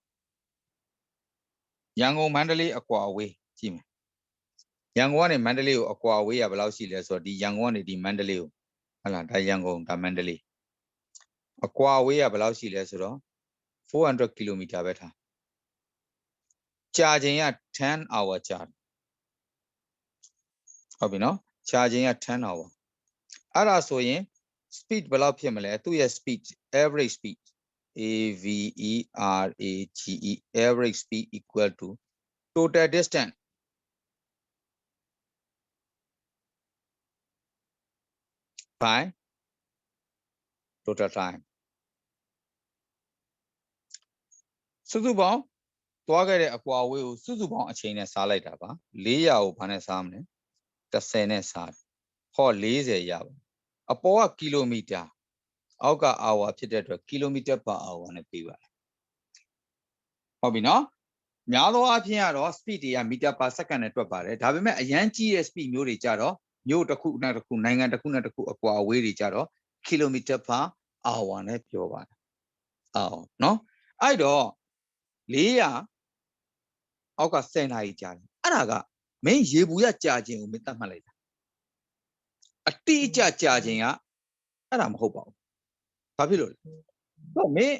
ရန်ကုန်မန္တလေးအကွာအဝေးကြည့်မယ်ရန်ကုန်ကနေမန္တလေးကိုအကွာအဝေးကဘယ်လောက်ရှိလဲဆိုတော့ဒီရန်ကုန်ကနေဒီမန္တလေးကိုဟုတ်လားဒါရန်ကုန်ဒါမန္တလေးအကွာအဝေးကဘယ်လောက်ရှိလဲဆိုတော့400ကီလိုမီတာပဲထားကြာချိန်က10 hour ကြာဟုတ်ပြီနော်ကြာချိန်က10 hour အဲ့ဒါဆိုရင် speed ဘယ်လောက်ဖြစ်မလဲသူ့ရဲ့ speed average speed average average speed equal to total distance by total time စုစုပေါင်းသွားခဲ့တဲ့အကွာအဝေးကိုစုစုပေါင်းအချိန်နဲ့စားလိုက်တာပါ400ကိုဘာနဲ့စားမလဲ10နဲ့စားတယ်ဟော40ရပါအပေါ်ကကီလိုမီတာအောက်က hour ဖြစ်တဲ့အတွက်ကီလိုမီတာ per hour နဲ့ပြီးပါတယ်ဟုတ်ပြီနော်များသောအားဖြင့်ကတော့ speed တွေက meter per second နဲ့တွက်ပါတယ်ဒါပေမဲ့အရန်ကြီးရဲ့ speed မျိုးတွေကြတော့မြို့တစ်ခုနဲ့တစ်ခုနိုင်ငံတစ်ခုနဲ့တစ်ခုအကွာအဝေးတွေကြတော့ kilometer per hour နဲ့ပြောပါတယ်အော်နော်အဲ့တော့400အောက်က10နာရီကြာတယ်အဲ့ဒါကမင်းရေဘူးရကြာခြင်းကိုမင်းသတ်မှတ်လိုက်တာအတိအကျကြာခြင်းကအဲ့ဒါမဟုတ်ပါဘူးဘာဖြစ်လို့လဲတော့မင်း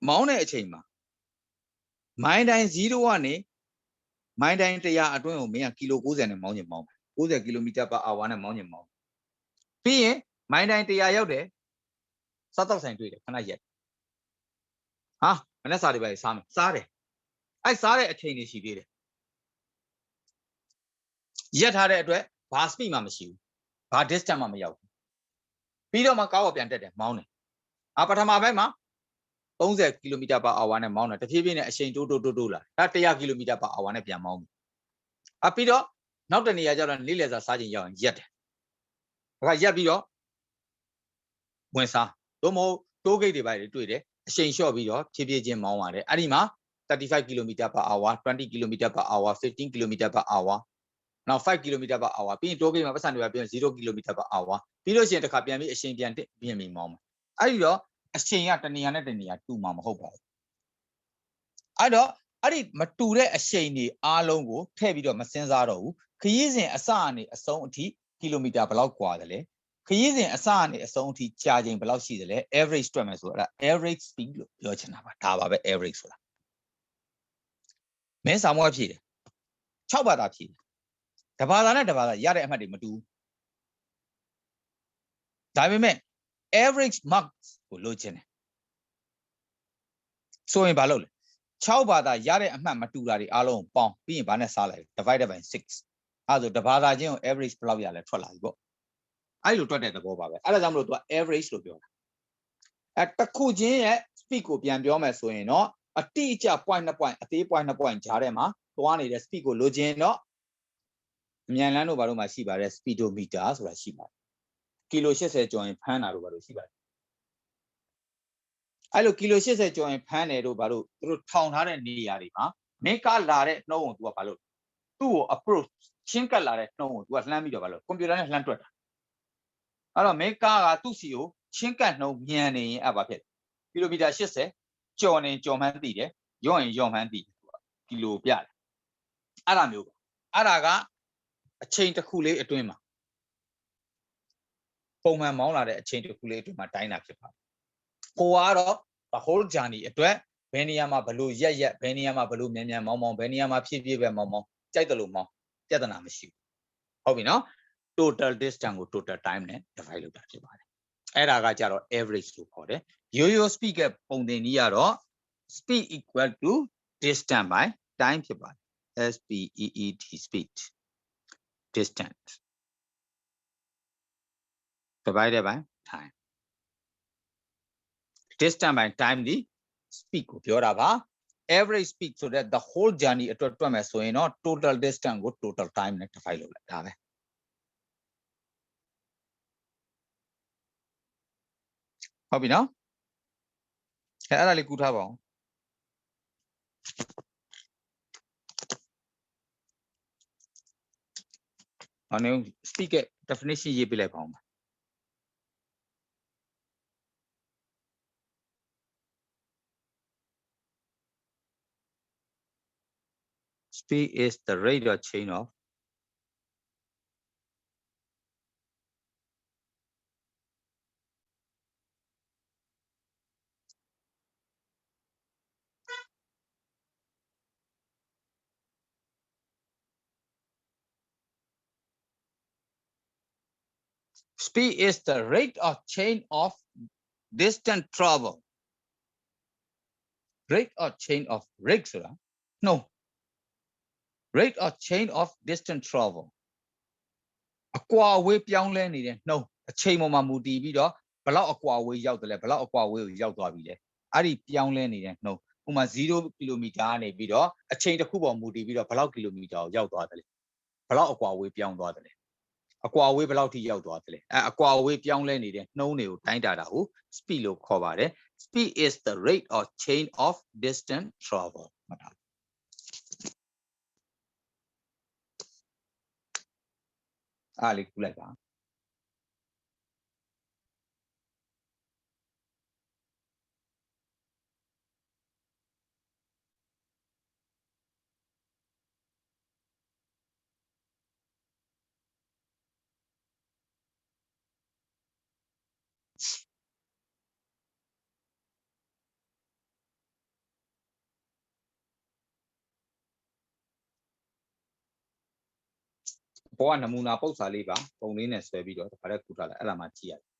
မောင်းတဲ့အချိန်မှာမိုင်းတိုင်း0ကနေမိုင်းတိုင်း100အတွင်းကိုမင်းကကီလို90နဲ့မောင်းချင်မောင်း90ကီလိုမီတာ per hour နဲ့မောင်းချင်မောင်းပြီးရင်မိုင်းတိုင်း100ရောက်တယ်စားတော့ဆိုင်တွေ့တယ်ခဏရက်ဟာမနေ့စားတွေပဲစားမယ်စားတယ်အဲ့စားတဲ့အချိန်တွေရှိသေးတယ်ရက်ထားတဲ့အတွက်ဘာ speed မှမရှိဘူးဘာ distance မှမရောက်ဘူးပြီးတော့မှကားပေါ်ပြန်တက်တယ်မောင်းတယ်ပထမပိုင်းမှာ30ကီလိုမီတာ per hour နဲ့မောင်းတယ်တဖြည်းဖြည်းနဲ့အချိန်တိုးလာဒါ100ကီလိုမီတာ per hour နဲ့ပြန်မောင်းတယ်ပြီးတော့နောက်တနေရာကျတော့နေ့လည်စာစားချိန်ရောက်ရင်ရက်တယ်အခါရက်ပြီးတော့ဝင်စားသို့မဟုတ်တိုးဂိတ်တွေပိုင်းတွေတွေ့တယ်အချိန်လျှော့ပြီးတော့ဖြည်းဖြည်းချင်းမောင်းရတယ်အဲ့ဒီမှာ35 kilometer per hour 20 kilometer per hour 15 kilometer per hour နောက်5 kilometer per hour ပြီးရင်တိုးဂိတ်မှာပတ်စံတွေပါပြန်0 kilometer per hour ပြီးလို့ရှိရင်တစ်ခါပြန်ပြီးအချိန်ပြန်တက်ပြင်ပြီးမောင်းမှာအဲ့ဒီတော့အချိန်ကတနေရာနဲ့တနေရာတူမှာမဟုတ်ပါဘူးအဲ့တော့အဲ့ဒီမတူတဲ့အချိန်တွေအားလုံးကိုထည့်ပြီးတော့မစင်းစားတော့ဘူးခရီးစဉ်အစအနေအဆုံးအထိကီလိုမီတာဘယ်လောက်กว่าတယ်လဲခရီးစဉ်အစအနေအဆုံးအထိကြာချိန်ဘယ်လောက်ရှိတယ်လဲ average တွက်မယ်ဆိုတော့ average speed လို့ပြောချင်တာပါဒါပါပဲ average ဆိုတာမင်းစာမေးဖြည့်တယ်6ဘာသာဖြည့်တယ်တဘာသာနဲ့တဘာသာရတဲ့အမှတ်တွေမတူဘူးဒါပေမဲ့ average marks ကိုလိုချင်တယ်ဆိုရင်ဘာလုပ်လဲ6ဘာသာရတဲ့အမှတ်မတူတာတွေအားလုံးပေါင်းပြီးရင်ဘာနဲ့စားလိုက် divided by 6အဲ့ဆိုတဘာသာချင်းကို average ဘယ်လောက်ရလဲထွက်လာပြီပေါ့အဲ့လိုတွက်တဲ့သဘောပါပဲအဲ့ဒါကြောင့်မလို့သူက average လို့ပြောတာတစ်ခုချင်းရဲ့ speed ကိုပြန်ပြောမယ်ဆိုရင်တော့အတိအကျ point 2 point အသေး point 2 point ကြားထဲမှာသွားနေတဲ့ speed ကိုလိုချင်တော့အမြန်လမ်းတို့ဘာလို့မှရှိပါတယ် speedometer ဆိုတာရှိပါတယ်ကီလို80ကျော်ရင်ဖမ်းတာတို့ဘာလို့ရှိပါတယ် အဲ့လိုကီလို80ကျော်ရင်ဖမ်းတယ်တို့ဘာလို့သူတို့ထောင်ထားတဲ့နေရာတွေမှာမင်းကားလာတဲ့နှုံးကို तू ကဘာလို့သူ့ကို approach ချင်းကပ်လာတဲ့နှုံးကို तू ကလှမ်းပြီးတော့ဘာလို့ကွန်ပျူတာနဲ့လှမ်းတွက်တာအဲ့တော့မင်းကားကသူ့စီကိုချင်းကပ်နှုံးမြန်နေရင်အဲ့ဘာဖြစ်ကီလိုမီတာ80ကျော်နေကျော်မှန်းသိတယ်ရော့ရင်ရော့မှန်းသိတယ်သူကကီလိုပြတယ်အဲ့ဒါမျိုးအဲ့ဒါကအချိန်တစ်ခုလေးအတွင်းမှာပုံမှန်မောင်းလာတဲ့အချိန်တစ်ခုလေးအတွင်းမှာတိုင်းတာဖြစ်ပါတယ်ဟိုကတော့ the whole journey အတွက်ဘယ်နေရာမှာဘလို့ရက်ဘယ်နေရာမှာဘလို့မြန်မြန်မောင်းဘယ်နေရာမှာဖြည်းဖြည်းပဲမောင်းကြိုက်တယ်လို့မောင်းပြဿနာမရှိဘူးဟုတ်ပြီနော် total distance ကို total time နဲ့ divide လုပ်တာဖြစ်ပါတယ်အဲ့ဒါကကြတော့ average လို့ခေါ်တယ်ရိုးရိုး speed ကပုံသင်နည်းကတော့ speed equal to distance by time ဖြစ်ပါတယ် SPEED speed distance divided by time distance by time ဒီ speed ကိုပြောတာပါ average speed ဆိုတဲ့ the whole journey အတွက်တွက်မယ်ဆိုရင်တော့ total distance ကို total time နဲ့ divide လုပ်လိုက်ဒါပဲဟုတ်ပြီနော်အဲ့ဒါလေးကူထားပါအောင်အနေ speed ရဲ့ definition ရေးပြလိုက်ပါဦး Speed is the rate or change of speed is the rate of change of distance travel rate of change of rate ဆိုတာ no rate of change of distance travel အကွာအဝေးပြောင်းလဲနေတဲ့နှုန်းအချိန်ပေါ်မှာမူတည်ပြီးတော့ဘလောက်အကွာအဝေးရောက်တယ်လဲဘလောက်အကွာအဝေးကိုရောက်သွားပြီလဲအဲ့ဒီပြောင်းလဲနေတဲ့နှုန်းဥပမာ0ကီလိုမီတာကနေပြီးတော့အချိန်တစ်ခုပေါ်မူတည်ပြီးတော့ဘလောက်ကီလိုမီတာကိုရောက်သွားတယ်လဲဘလောက်အကွာအဝေးပြောင်းသွားတယ်လဲအကွာအဝေးဘလောက်ထိရောက်သွားတယ်လဲအကွာအဝေးပြောင်းလဲနေတဲ့နှုန်းတွေကိုတိုင်းတာတာကို speed လို့ခေါ်ပါတယ် speed is the rate of change of distance travel မှတ်ထားအားလေးကူလိုက်ပါဘောကနမူနာပုတ်စာလေးပါပုံလေးနဲ့ဆွဲပြီးတော့ဒါလည်းကူထားလိုက်အဲ့ဒါမှကြည့်ရတယ်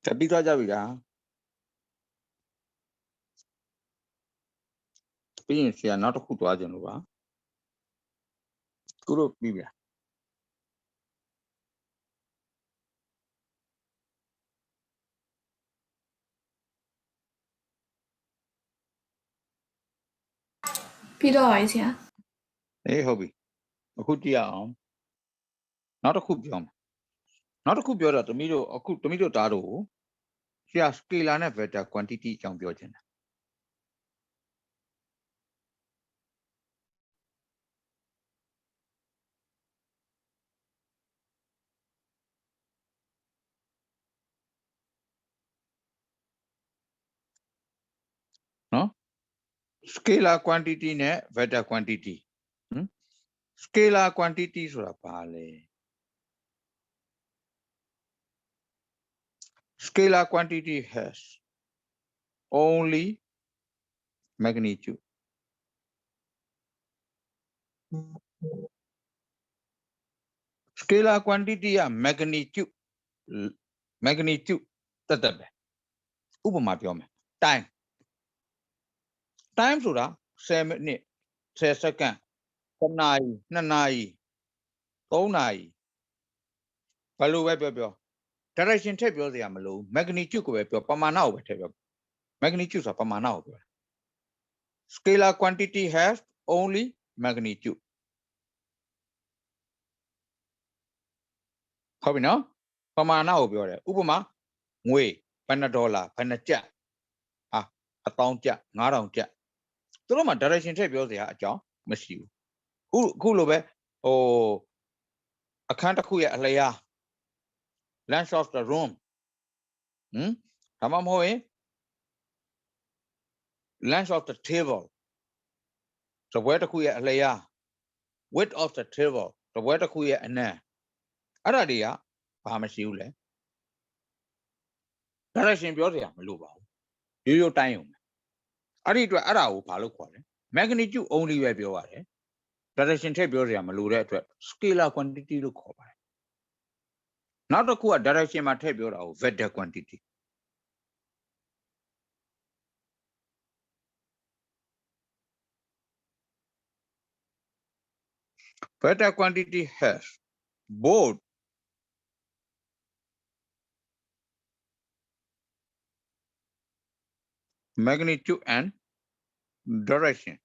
Tapi tu aja bila. Tapi ni siapa nak aku tu aja nu ba. Kuro bila. Pidoi siapa? Hobi. Aku dia nak aku biar. Nak aku biar tu milo aku tu milo taruh. Siapa skill ane beda quantity jang biar je. No? Scalar quantity ne beta quantity. Scalar quantity sura pale. Scalar quantity has only magnitude. Scalar quantity ya magnitude. Magnitude tetap. Upamaပြောမယ် time time ဆိုတာ10 minute 10 second 1နာရီ2နာရီ3နာရီဘယ်လိုပဲပြော direction ထည့်ပြောစရာမလို magnitude ကိုပဲပြောပမာဏကိုပဲထည့်ပြော magnitude ဆိုတာပမာဏကိုပြော scalar quantity has only magnitude ဟုတ်ပြီနော်ပမာဏကိုပြောတယ်ဥပမာငွေဘယ်နှဒေါ်လာဘယ်နှကျပ်1000ကျပ်9000ကျပ်သူတို့မှာ direction ထည့်ပြောစရာအကြောင်းမရှိဘူးအခုလိုပဲဟိုအခန်းတစ်ခုရဲ့အလျား length of the room ဒါမှမဟုတ်ရင် length of the table တပွဲတစ်ခုရဲ့အလျား width of the table တပွဲတစ်ခုရဲ့အနံအဲ့ဒါတွေကဘာမရှိဘူးလဲ direction ပြောစရာမလိုပါဘူးရိုးတိုင်းအောင်အဲ့ဒီအတွက်အဲ့ဒါကိုဘာလို့ခေါ်လဲ magnitude only ပဲပြောရတယ် direction ထည့်ပြောစရာမလိုတဲ့အတွက် scalar quantity လို့ခေါ်ပါတယ်နောက်တစ်ခုက direction မှာထည့်ပြောတာကို vector quantity vector quantity has both magnitude and direction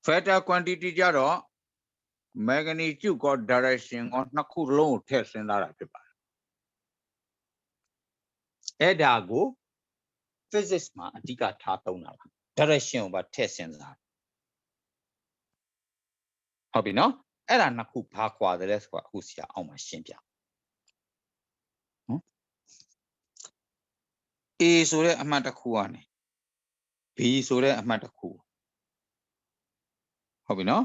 vector quantity ကြတော့ magnitude ကို direction ကိုနှစ်ခုလုံးကိုထည့်စဉ်းစားတာဖြစ်ပါတယ်အဲ့ဒါကို physics မှာအဓိကထားသုံးတာပါ direction ကိုပါထည့်စဉ်းစားဟုတ်ပြီနော်အဲ့ဒါနှစ်ခုဘာခွာတယ်လဲဆိုတာအခုဆရာအောင်မှာရှင်းပြA ဆိုတဲ့အမှတ်တစ်ခုကနေ B ဆိုတဲ့အမှတ်တစ်ခုဟုတ်ပြီနော်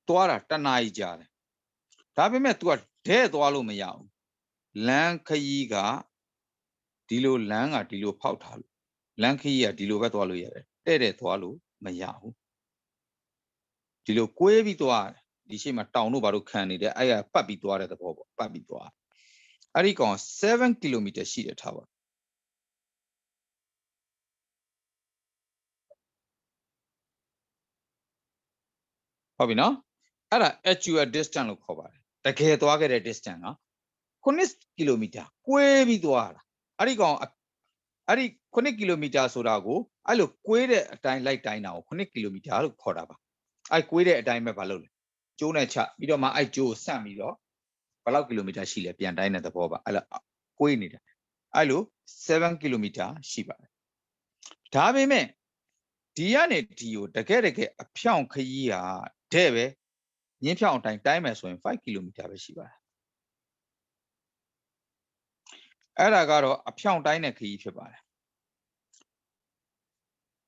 သွားတာတစ်နာရီကြာတယ်ဒါပေမဲ့ तू ကဒဲ့သွားလို့မရဘူးလမ်းခရီးကဒီလိုလမ်းကဒီလိုဖောက်ထားလို့လမ်းခရီးကဒီလိုပဲသွားလို့ရတယ်တဲ့သွားလို့မရဘူးဒီလိုကွေးပြီးသွားတယ်ဒီရှေ့မှာတောင်တို့ဘာလို့ခံနေတယ်အဲ့ရပတ်ပြီးသွားတဲ့သဘောပေါ့ပတ်ပြီးသွားအဲ့ဒီကောင်7 km ရှိတယ်ထားပါဟုတ်ပြီနော်အဲ့ဒါ actual distance လို့ခေါ်ပါတယ်တကယ်သွားခဲ့တဲ့ distance က9 km ကွေးပြီးသွားတာအဲ့ဒီကောင်အဲ့ဒီ9 km ဆိုတာကိုအဲ့လိုကွေးတဲ့အတိုင်းလိုက်တိုင်းတာကို9 km လို့ခေါ်တာပါအဲ့ကွေးတဲ့အတိုင်းပဲဘာလို့လဲကျိုးနဲ့ချပြီးတော့မှအဲ့ကျိုးကိုဆန့်ပြီးတော့ဘယ်လောက် ကီလိုမီတာရှိလဲပြန်တိုင်းတဲ့သဘောပါအဲ့လိုကွေးနေတာအဲ့လို7 km ရှိပါတယ်ဒါပေမဲ့ဒီကနေဒီကိုတကယ်အဖြောင့်ခရီးဟာတဲ့ပဲညင်းဖြောင့်အတိုင်းတိုင်းမယ်ဆိုရင်5 km ပဲရှိပါတယ်အဲ့ဒါကတော့အဖြောင့်တိုင်းတဲ့ခရီးဖြစ်ပါတယ်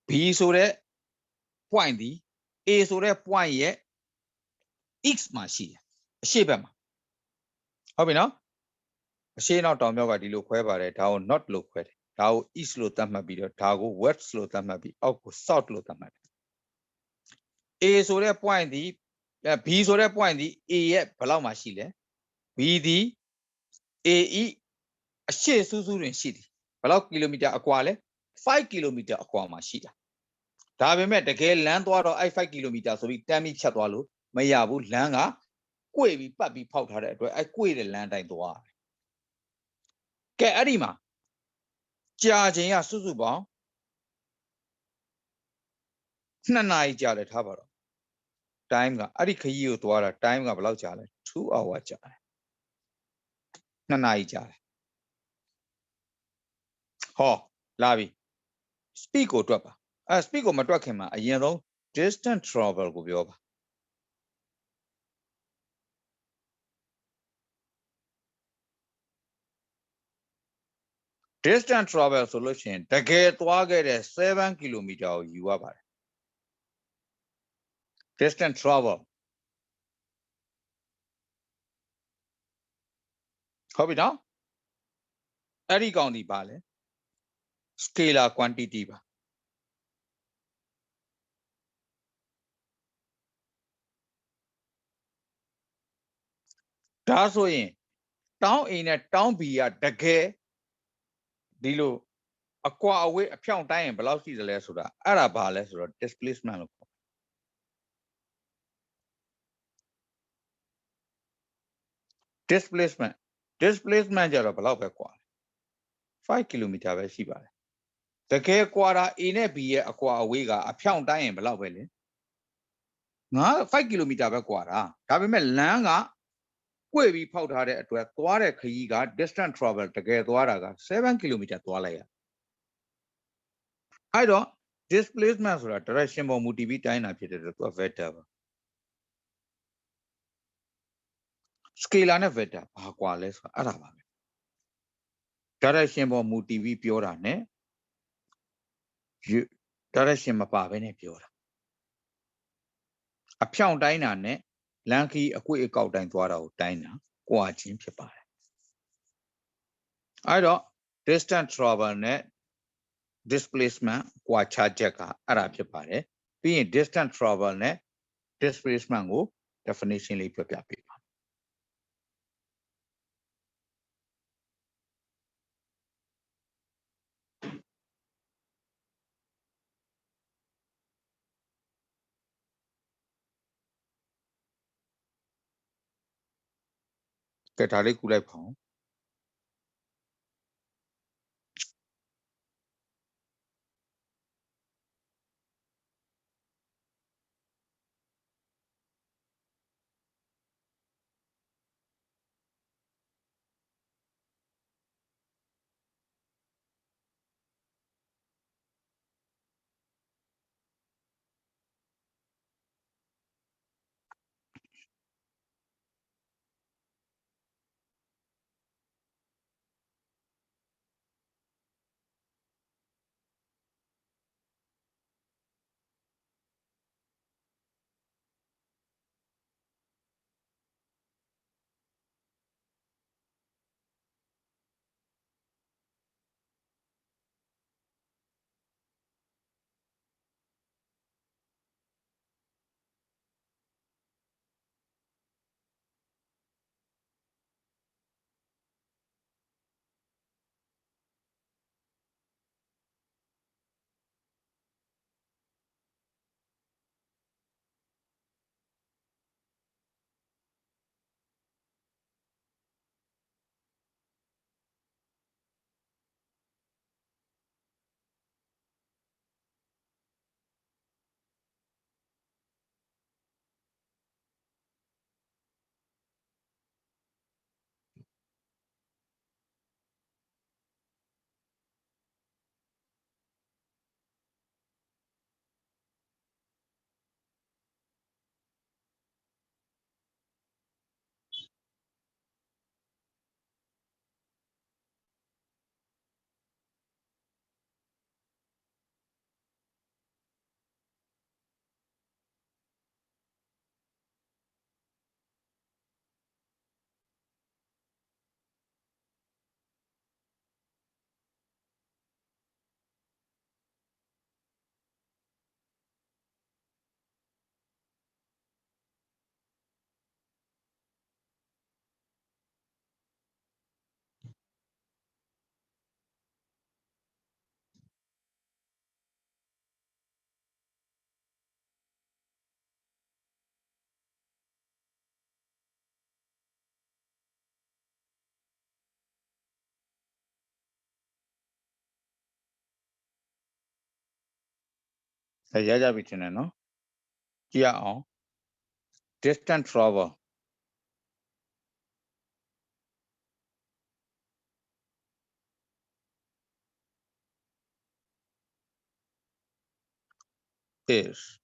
B ဆိုတဲ့ point ဒီ A ဆိုတဲ့ point ရဲ့ x မှာရှိတယ်အရှေ့ဘက်မှာဟုတ်ပြီနော်အရှေ့နောက်တောင်မြောက်ကဒီလိုခွဲပါတယ်ဒါကို north လို့ခွဲတယ်ဒါကို east လို့သတ်မှတ်ပြီးတော့ဒါကို west လို့သတ်မှတ်ပြီးအောက်ကို south လို့သတ်မှတ်တယ် A ဆိုတဲ့ point ဒီ B ဆိုတဲ့ point ဒီ A ရဲ့ဘယ်လောက်မှာရှိလဲ B သည် A ၏ အရှေ့စူးစူးတွင်ရှိသည်ဘယ်လောက်ကီလိုမီတာအကွာလဲ5ကီလိုမီတာအကွာမှာရှိတာဒါပေမဲ့တကယ်လမ်းသွားတော့အဲ့5ကီလိုမီတာဆိုပြီးတမ်းပြီးဖြတ်သွားလို့မရဘူးလမ်းကကွေ့ပြီးပတ်ပြီးဖောက်ထားတဲ့အတွက်အဲ့ကွေ့တဲ့လမ်းတိုင်းသွားတယ်ကဲအဲ့ဒီမှာကြာချိန်ကစုစုပေါင်း2နာရီကြာတယ်ထားပါတော့ time ကအဲ့ဒီခရီးကိုသွားတာ time ကဘယ်လောက်ကြာလဲ2 hour ကြာတယ်2နာရီကြာတယ်ဟောလာပြီ speed ကိုတွက်ပါအဲ့ speed ကိုမတွက်ခင်မှာအရင်ဆုံး distance travel ကိုပြောပါ distance travel ဆိုလို့ရှိရင်တကယ်သွားခဲ့တဲ့7 kilometer ကိုယူရပါတယ် distance travel ဟုတ်ပြီနော်အဲ့ဒီကောင်ဒီပါလဲ scalar quantity ပါဒါဆိုရင်တောင်း A နဲ့တောင်း B ကတကယ်ဒီလိုအကွာအဝေးအဖြောင့်တိုင်းရင်ဘယ်လောက်ရှိသလဲဆိုတာအဲ့ဒါဘာလဲဆိုတော့ displacement လို့ခေါ် displacement ကြတော့ဘယ်လောက်ပဲကွာ5 kilometer ပဲရှိပါတယ်တကယ်ကွာတာ A နဲ့ B ရဲ့အကွာအဝေးကအဖြောင့်တိုင်းရင်ဘယ်လောက်ပဲလဲ5 kilometer ပဲကွာတာဒါပေမဲ့လမ်းကကွေ့ပြီးဖောက်ထားတဲ့အတွက်သွားတဲ့ခရီးက distance travel တကယ်သွားတာက7 kilometer သွားလိုက်ရအဲ့တော့ displacement ဆိုတာ direction ပေါ်မူတည်ပြီးတိုင်းတာဖြစ်တဲ့အတွက်သူက vector ပါ scalar နဲ့ vector ဘာကွာလဲဆိုတာအဲ့ဒါပါပဲ direction ပေါ်မူတည်ပြီးပြောတာ ਨੇ direction မပါဘဲနဲ့ပြောတာအဖြောင့်တိုင်းတာ ਨੇ လမ်းခီးအကွေ့အကောက်တိုင်းသွားတာကိုတိုင်းတာကွာချင်းဖြစ်ပါတယ်အဲ့တော့ distance travel နဲ့ displacement ကွာခြားချက်ကအဲ့ဒါဖြစ်ပါတယ်ပြီးရင် distance travel နဲ့ displacement ကို definition လေးပြောပြပေးပါကဲဒါလေးကူလိုက်ပါဦး Jaja bitin no. Kia on distant travel is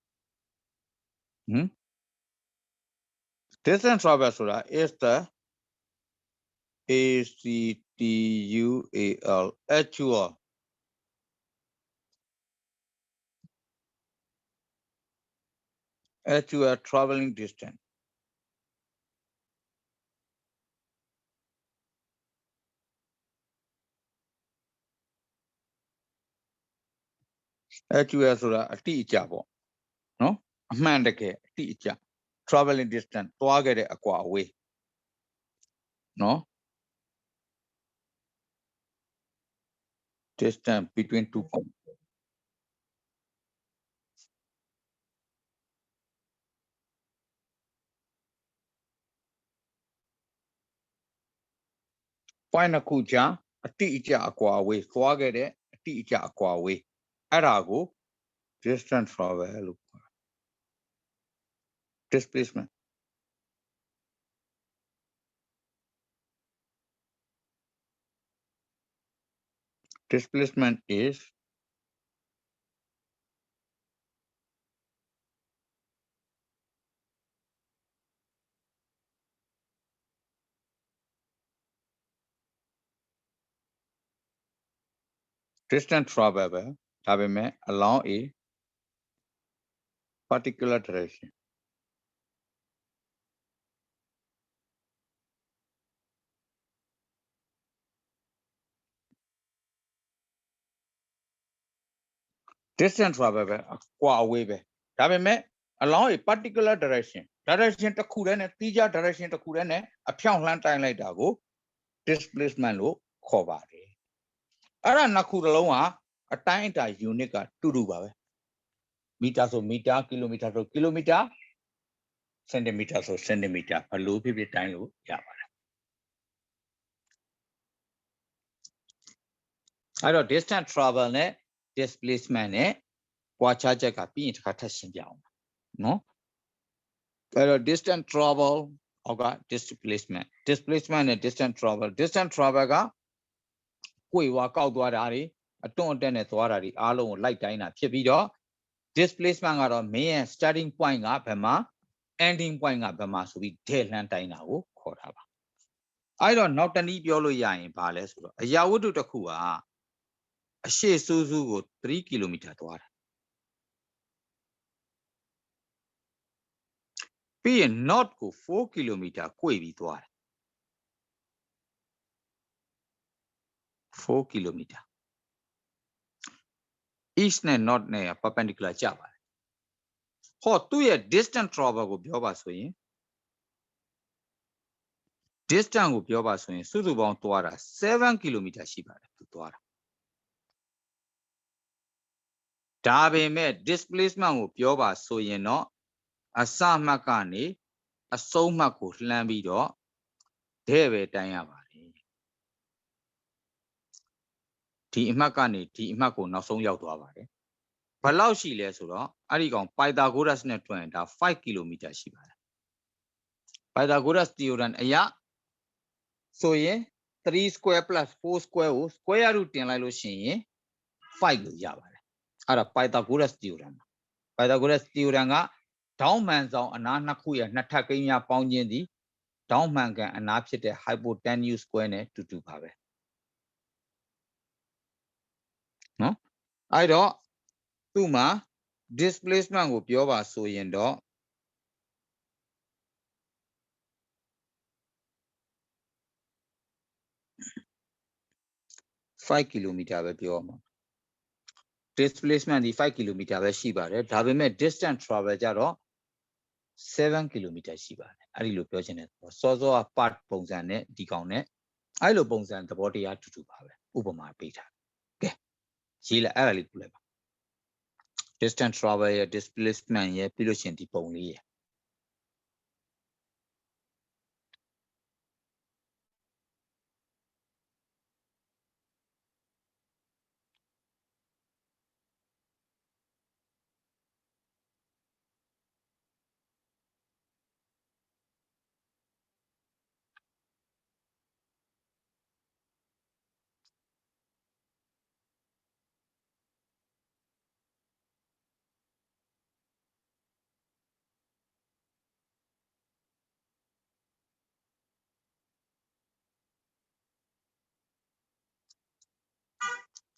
distant travel is the ACTUAL actual traveling distance. Actual ဆိုတာအတိအကျပေါ့နော်အမှန်တကယ်အတိအကျ traveling distance သွားခဲ့တဲ့အကွာအဝေးနော် distance between two points point နှစ်ခုကြားအတိအကျအကွာအဝေးသွားခဲ့တဲ့အတိအကျအကွာအဝေးအဲ့ဒါကို distance travel လို့ခေါ်တာ displacement displacement is distance travel ပဲဒါပေမဲ့ along a particular direction distance travel ပဲအကွာအဝေးပဲဒါပေမဲ့ along a particular direction တစ်ခုတည်းနဲ့တိကျ direction တစ်ခုတည်းနဲ့အဖြောင့်လှမ်းတိုင်းလိုက်တာကို displacement လို့ခေါ်ပါတယ်အဲ့ဒါနှစ်ခုတစ်လုံးဟာအတိုင်းအတာ unit ကတူတူပါပဲမီတာဆိုမီတာကီလိုမီတာဆိုကီလိုမီတာစင်တီမီတာဆိုစင်တီမီတာဘယ်လိုဖြစ်ဖြစ်တိုင်းလို့ရပါတယ်အဲ့တော့ distance travel နဲ့ displacement နဲ့ကွာခြားချက်ကပြီးရင်တစ်ခါထပ်ရှင်းပြအောင်နော်အဲ့တော့ distance travel အောက်က displacement နဲ့ distance travel ကကိုယ်ဝါကောက်သွားတာတွေအတွန့်အတက်နဲ့သွားတာတွေအားလုံးကိုလိုက်တိုင်းတာဖြစ်ပြီးတော့ displacement ကတော့မင်းရဲ့ starting point ကဘယ်မှာ ending point ကဘယ်မှာဆိုပြီးဒဲလှမ်းတိုင်းတာကိုခေါ်တာပါအဲ့တော့နောက်တနည်းပြောလို့ရရင်ဘာလဲဆိုတော့အရာဝတ္ထုတစ်ခုကအရှေ့စူးစူးကို3 ကီလိုမီတာသွားတာပြီးရင် north ကို4 ကီလိုမီတာ꿰ပြီးသွားတယ်4 ကီလိုမီတာ east နဲ့ north နဲ့ perpendicular ကြပါတယ်ဟောသူ့ရဲ့ distance travel ကိုပြောပါဆိုရင် distance ကိုပြောပါဆိုရင်စုစုပေါင်းသွားတာ7 ကီလိုမီတာရှိပါတယ်သူသွားတာဒါပေမဲ့ displacement ကိုပြောပါဆိုရင်တော့အစမှတ်ကနေအဆုံးမှတ်ကိုလှမ်းပြီးတော့တဲ့ပဲတိုင်းရပါတယ်ဒီအမှတ်ကနေဒီအမှတ်ကိုနောက်ဆုံးရောက်သွားပါတယ်ဘယ်လောက်ရှိလဲဆိုတော့အဲ့ဒီကောင် Pythagoras နဲ့တွက်ရင်ဒါ5 ကီလိုမီတာရှိပါတယ် Pythagoras theorem အရဆိုရင်3 square plus 4 square ကို square root တင်လိုက်လို့ရှိရင်5လို့ရပါတယ်အဲ့ဒါ Pythagoras theorem ကဒေါင်းမှန်ဆောင်အနားနှစ်ခုရဲ့နှစ်ထပ်ကိန်းများပေါင်းခြင်းသည်ဒေါင်းမှန်ကန်အနားဖြစ်တဲ့ hypotenuse square နဲ့တူတူပါပဲနော်အဲ့တော့သူ့မှာ displacement ကိုပြောပါဆိုရင်တော့5 ကီလိုမီတာပဲပြောမှာ displacement ဒီ5 ကီလိုမီတာပဲရှိပါတယ်ဒါပေမဲ့ distance travel ကြတော့7 ကီလိုမီတာရှိပါတယ်အဲ့ဒီလိုပြောချင်တယ်စောစောက part ပုံစံနဲ့ဒီကောင်နဲ့အဲ့လိုပုံစံသဘောတရားတူတူပါပဲဥပမာပေးထားကဲရေးလိုက်အဲ့ဒါလေးပြလိုက်ပါ distance travel ရဲ့ displacement ရဲ့ပြီးလို့ရှိရင်ဒီပုံလေးရဲ့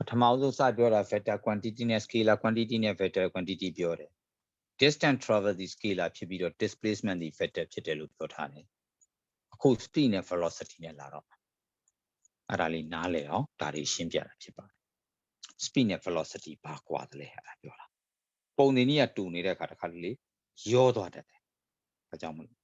Tamauzo saပြောတာ vector quantity နဲ့ scalar quantity နဲ့ vector quantity ပြောတယ် distance travel ဒီ scalar ဖြစ်ပြီးတော့ displacement ဒီ vector ဖြစ်တယ်လို့ပြောထားတယ်အခု speed နဲ့ velocity နဲ့လာတော့အဲ့ဒါလေးနားလည်အောင်ဒါလေးရှင်းပြတာဖြစ်ပါတယ် speed နဲ့ velocity ဘာကွာတယ်လဲအဲ့ဒါပြောတာပုံနေနည်းကတူနေတဲ့အခါတစ်ခါလေးရောသွားတတ်တယ်အဲကြောင့်မလို့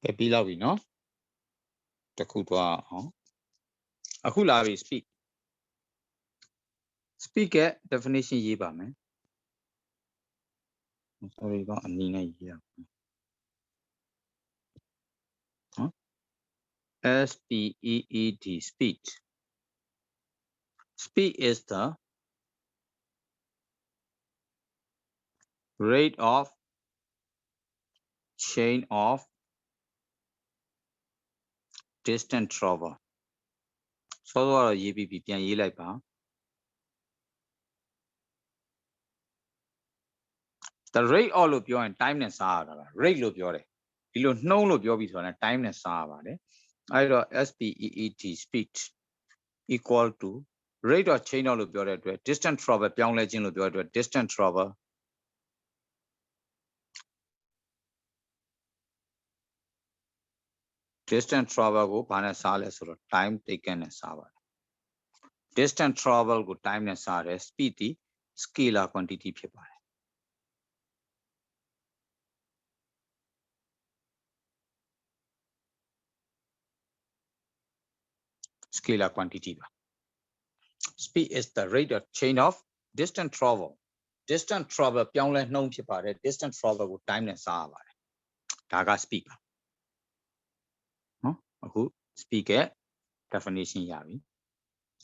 ပဲပြီးလောက်ပြီနော်တစ်ခုသွားအောင်အခုလာပြီ speed speed က definition ရေးပါမယ် sorry တော့အနည်းနဲ့ရေးရအောင်နော် speed speed speed is the rate of chain of distance travel စောစောကတော့ရေးပြီးပြန်ရေးလိုက်ပါ the rate of လို့ပြောရင် time နဲ့စားရတာလား rate လို့ပြောတယ်ဒီလိုနှုံးလို့ပြောပြီးဆိုတော့ time နဲ့စားရပါတယ်အဲ့တော့ speed speed equal to rate of chain of လို့ပြောတဲ့အတွက် distance travel ပြောင်းလဲခြင်းလို့ပြောတဲ့အတွက် distance travelကိုဘာနဲ့စားလဲဆိုတော့ time taken နဲ့စားပါတယ် distance travel ကို time နဲ့စားတယ် speed ဒီ scalar quantity ဖြစ်ပါတယ် scalar quantity ပါ speed is the rate of chain of distance travel ပြောင်းလဲနှုံးဖြစ်ပါတယ် distance travel ကို time နဲ့စားရပါတယ်ဒါက speed ပါနော်အခု speed ရဲ့ definition ရပြီ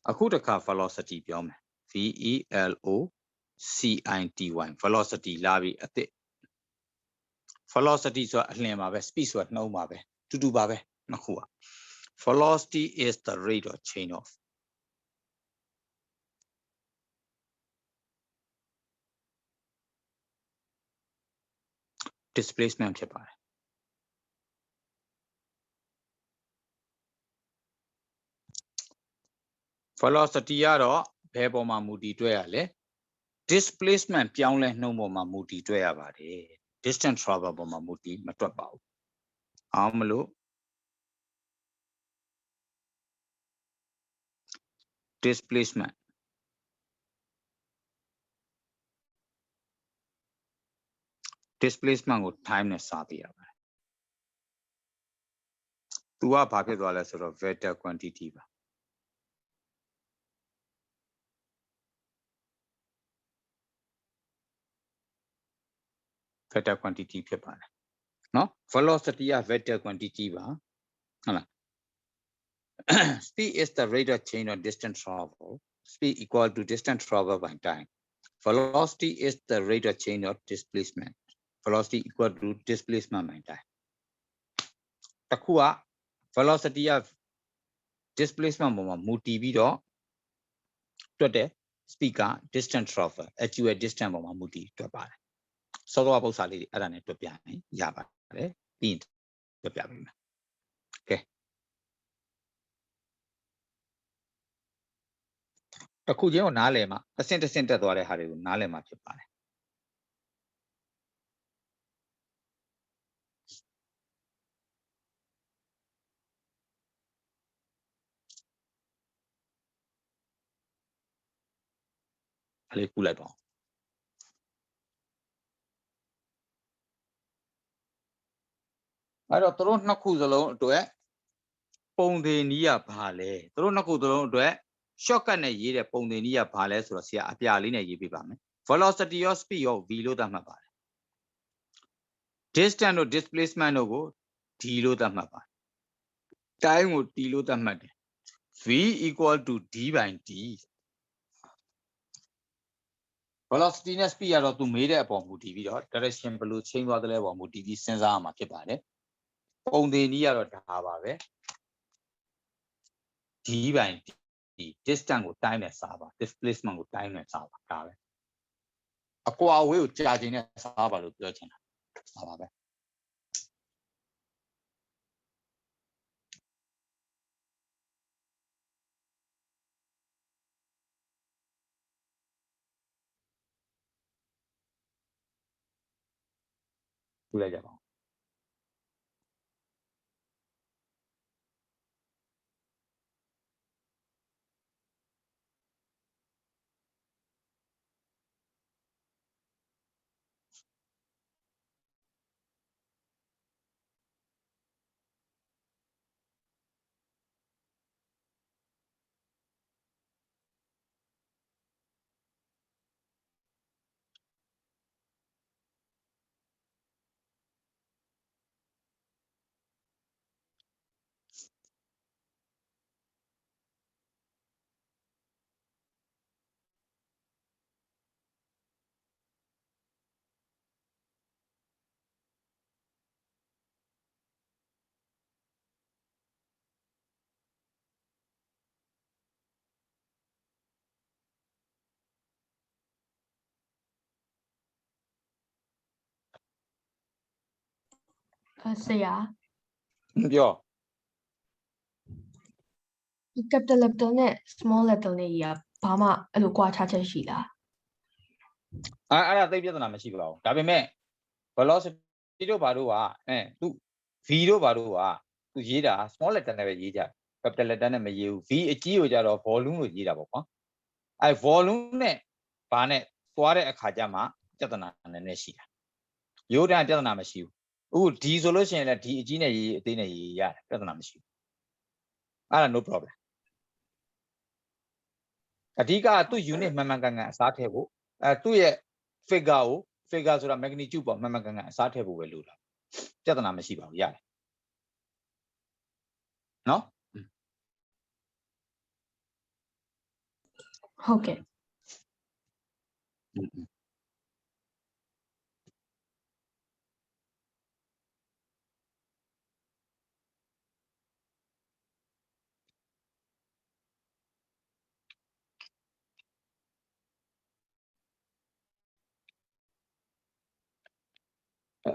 အခုတစ်ခါ velocity ပြောမယ် velocity velocity လာပြီအသစ် velocity ဆိုတာအလျင်ပါပဲ speed ဆိုတာနှုံးပါပဲတူတူပါပဲနှစ်ခုอ่ะ velocity is the rate of change of displacement ဖြစ်ပါတယ် velocity ကတော့ဘယ်ပေါ်မှာမူတည်တွက်ရလဲ displacement ပြောင်းလဲနှုံးပေါ်မှာမူတည်တွက်ရပါတယ် distance travel ပေါ်မှာမူတည်မတွက်ပါဘူးအားမလို့ displacement ကို time နဲ့စားပေးရပါတယ်သူကဘာဖြစ်သွားလဲဆိုတော့ vector quantity ပါ vector quantity ဖြစ်ပါတယ်နော် velocity က vector quantity ပါဟုတ်လား speed is the rate of change of distance travel speed equal to distance travel by time velocity is the rate of change of displacement velocity equal to displacement by time တခုက velocity က displacement ပေါ်မှာမူတည်ပြီးတော့တွက်တဲ့ speed က distance travel actual distance ပေါ်မှာမူတည်တွက်ပါတယ်စောစောပု္ပ္ပစာလေးတွေအဲ့ဒါနဲ့တွက်ပြရင်ရပါတယ်ပြီးရင်တွက်ပြပေးမယ်ကဲတစ်ခုချင်းကိုနားလည်မှာအဆင့်တစ်ဆင့်တက်သွားတဲ့ဟာတွေကိုနားလည်မှာဖြစ်ပါတယ်အဲ့လေးကူလိုက်ပါအဲ့တော့တို့နှစ်ခုစလုံးအတွက်ပုံသင်နည်းကဘာလဲတို့နှစ်ခုစလုံးအတွက် shortcut နဲ့ရေးတဲ့ပုံသင်နည်းကဘာလဲဆိုတော့ဆရာအပြလေးနဲ့ရေးပေးပါမယ် velocity ရော speed ရော v လို့သတ်မှတ်ပါတယ် distance တို့ displacement တို့ကို d လို့သတ်မှတ်ပါတယ် time ကို t လို့သတ်မှတ်တယ် v equal to d by d velocity နဲ့ speed ကတော့သူမေးတဲ့အပေါ်မူတည်ပြီးတော့ direction ဘယ်လိုချိန်သွားသလဲပေါ်မူတည်ပြီးစဉ်းစားရမှာဖြစ်ပါတယ်ပုံသင်နည်းကတော့ဒါပါပဲ d by d distance ကို time နဲ့စားပါ displacement ကို time နဲ့စားပါဒါပဲအကွာအဝေးကိုကြာချိန်နဲ့စားပါလို့ပြောချင်တာဒါပါပဲပြလိုက်ကြပါဦးဆရာပြော capital letter နဲ့ small letter နဲ့ကြီးဘာမှအဲ့လိုကွာခြားချက်ရှိလားအဲ့ဒါသိပြဿနာမရှိပါဘူးဒါပေမဲ့ velocity တို့ဘာတို့ကသူ v တို့ဘာတို့ကသူရေးတာ small letter နဲ့ပဲရေးကြ capital letter နဲ့မရေးဘူး v အကြီးကိုကြတော့ volume လို့ရေးတာပေါ့ကွာအဲ့ volume နဲ့ဘာနဲ့သွားတဲ့အခါကျမှပြဿနာနည်းနည်းရှိတာရိုးတန်းပြဿနာမရှိဘူးအခု d ဆိုလို့ရှိရင်လည်း d အကြီးနဲ့ရေးအသေးနဲ့ရေးရတယ်ပြဿနာမရှိဘူးအဲ့ဒါ no problem အဓိကသူ့ unit မှန်မှန်ကန်ကန်အစားထည့်ဖို့သူ့ရဲ့ figure ကို figure ဆိုတာ magnitude ပေါ့မှန်မှန်ကန်ကန်အစားထည့်ဖို့ပဲလိုတာပြဿနာမရှိပါဘူးရတယ်နော်ဟုတ်ကဲ့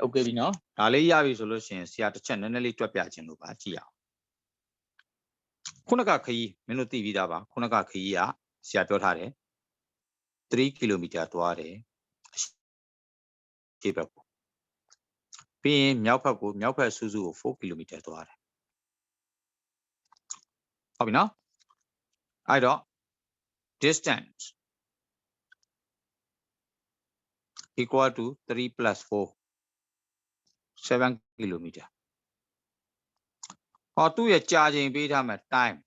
โอเคပြီနော်ဒါလေးရပြီဆိုလို့ရှိရင်ဆရာတစ်ချက်နည်းနည်းလေးတွက်ပြခြင်းလို့ပါကြည့်အောင်ခုနကခရီးမင်းတို့သိပြီးသားပါခုနကခရီးကဆရာပြောထားတယ်3 ကီလိုမီတာသွားတယ်ရှေ့ဘက်ကိုပြီးရင်မြောက်ဘက်စူးစူးကို4 ကီလိုမီတာသွားတယ်ဟုတ်ပြီနော်အဲ့တော့ distance equal to 3 plus 4 7 kilometer ဟောသူ့ရဲ့ကြာချိန်ပေးထားမယ် time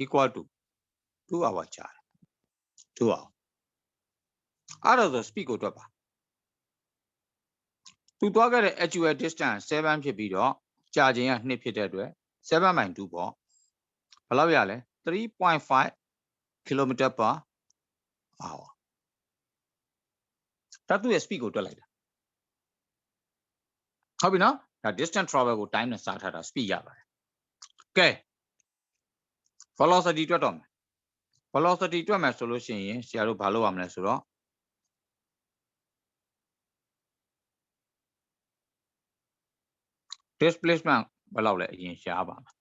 equal to 2 hour ကြာတယ်2 hour အဲ့တော့ဆို speed ကိုတွက်ပါ သူသွားခဲ့တဲ့ actual distance 7ဖြစ်ပြီးတော့ကြာချိန်က2ဖြစ်တဲ့အတွက်7/2ပေါ့ဘယ်လောက်ရလဲ3.5 km per hour ဒါသူ့ရဲ့ speed ကိုတွက်လိုက်တာဟုတ်ပြီနော်ဒါ distance travel ကို time နဲ့စားထားတာ speed ရပါတယ်ကဲ velocity တွက်တော့မယ် velocity တွက်မယ်ဆိုလို့ရှိရင်ဆရာတို့ဘာလုပ်ရမလဲဆိုတော့ displacement ဘယ်လောက်လဲအရင်ရှားပါမယ်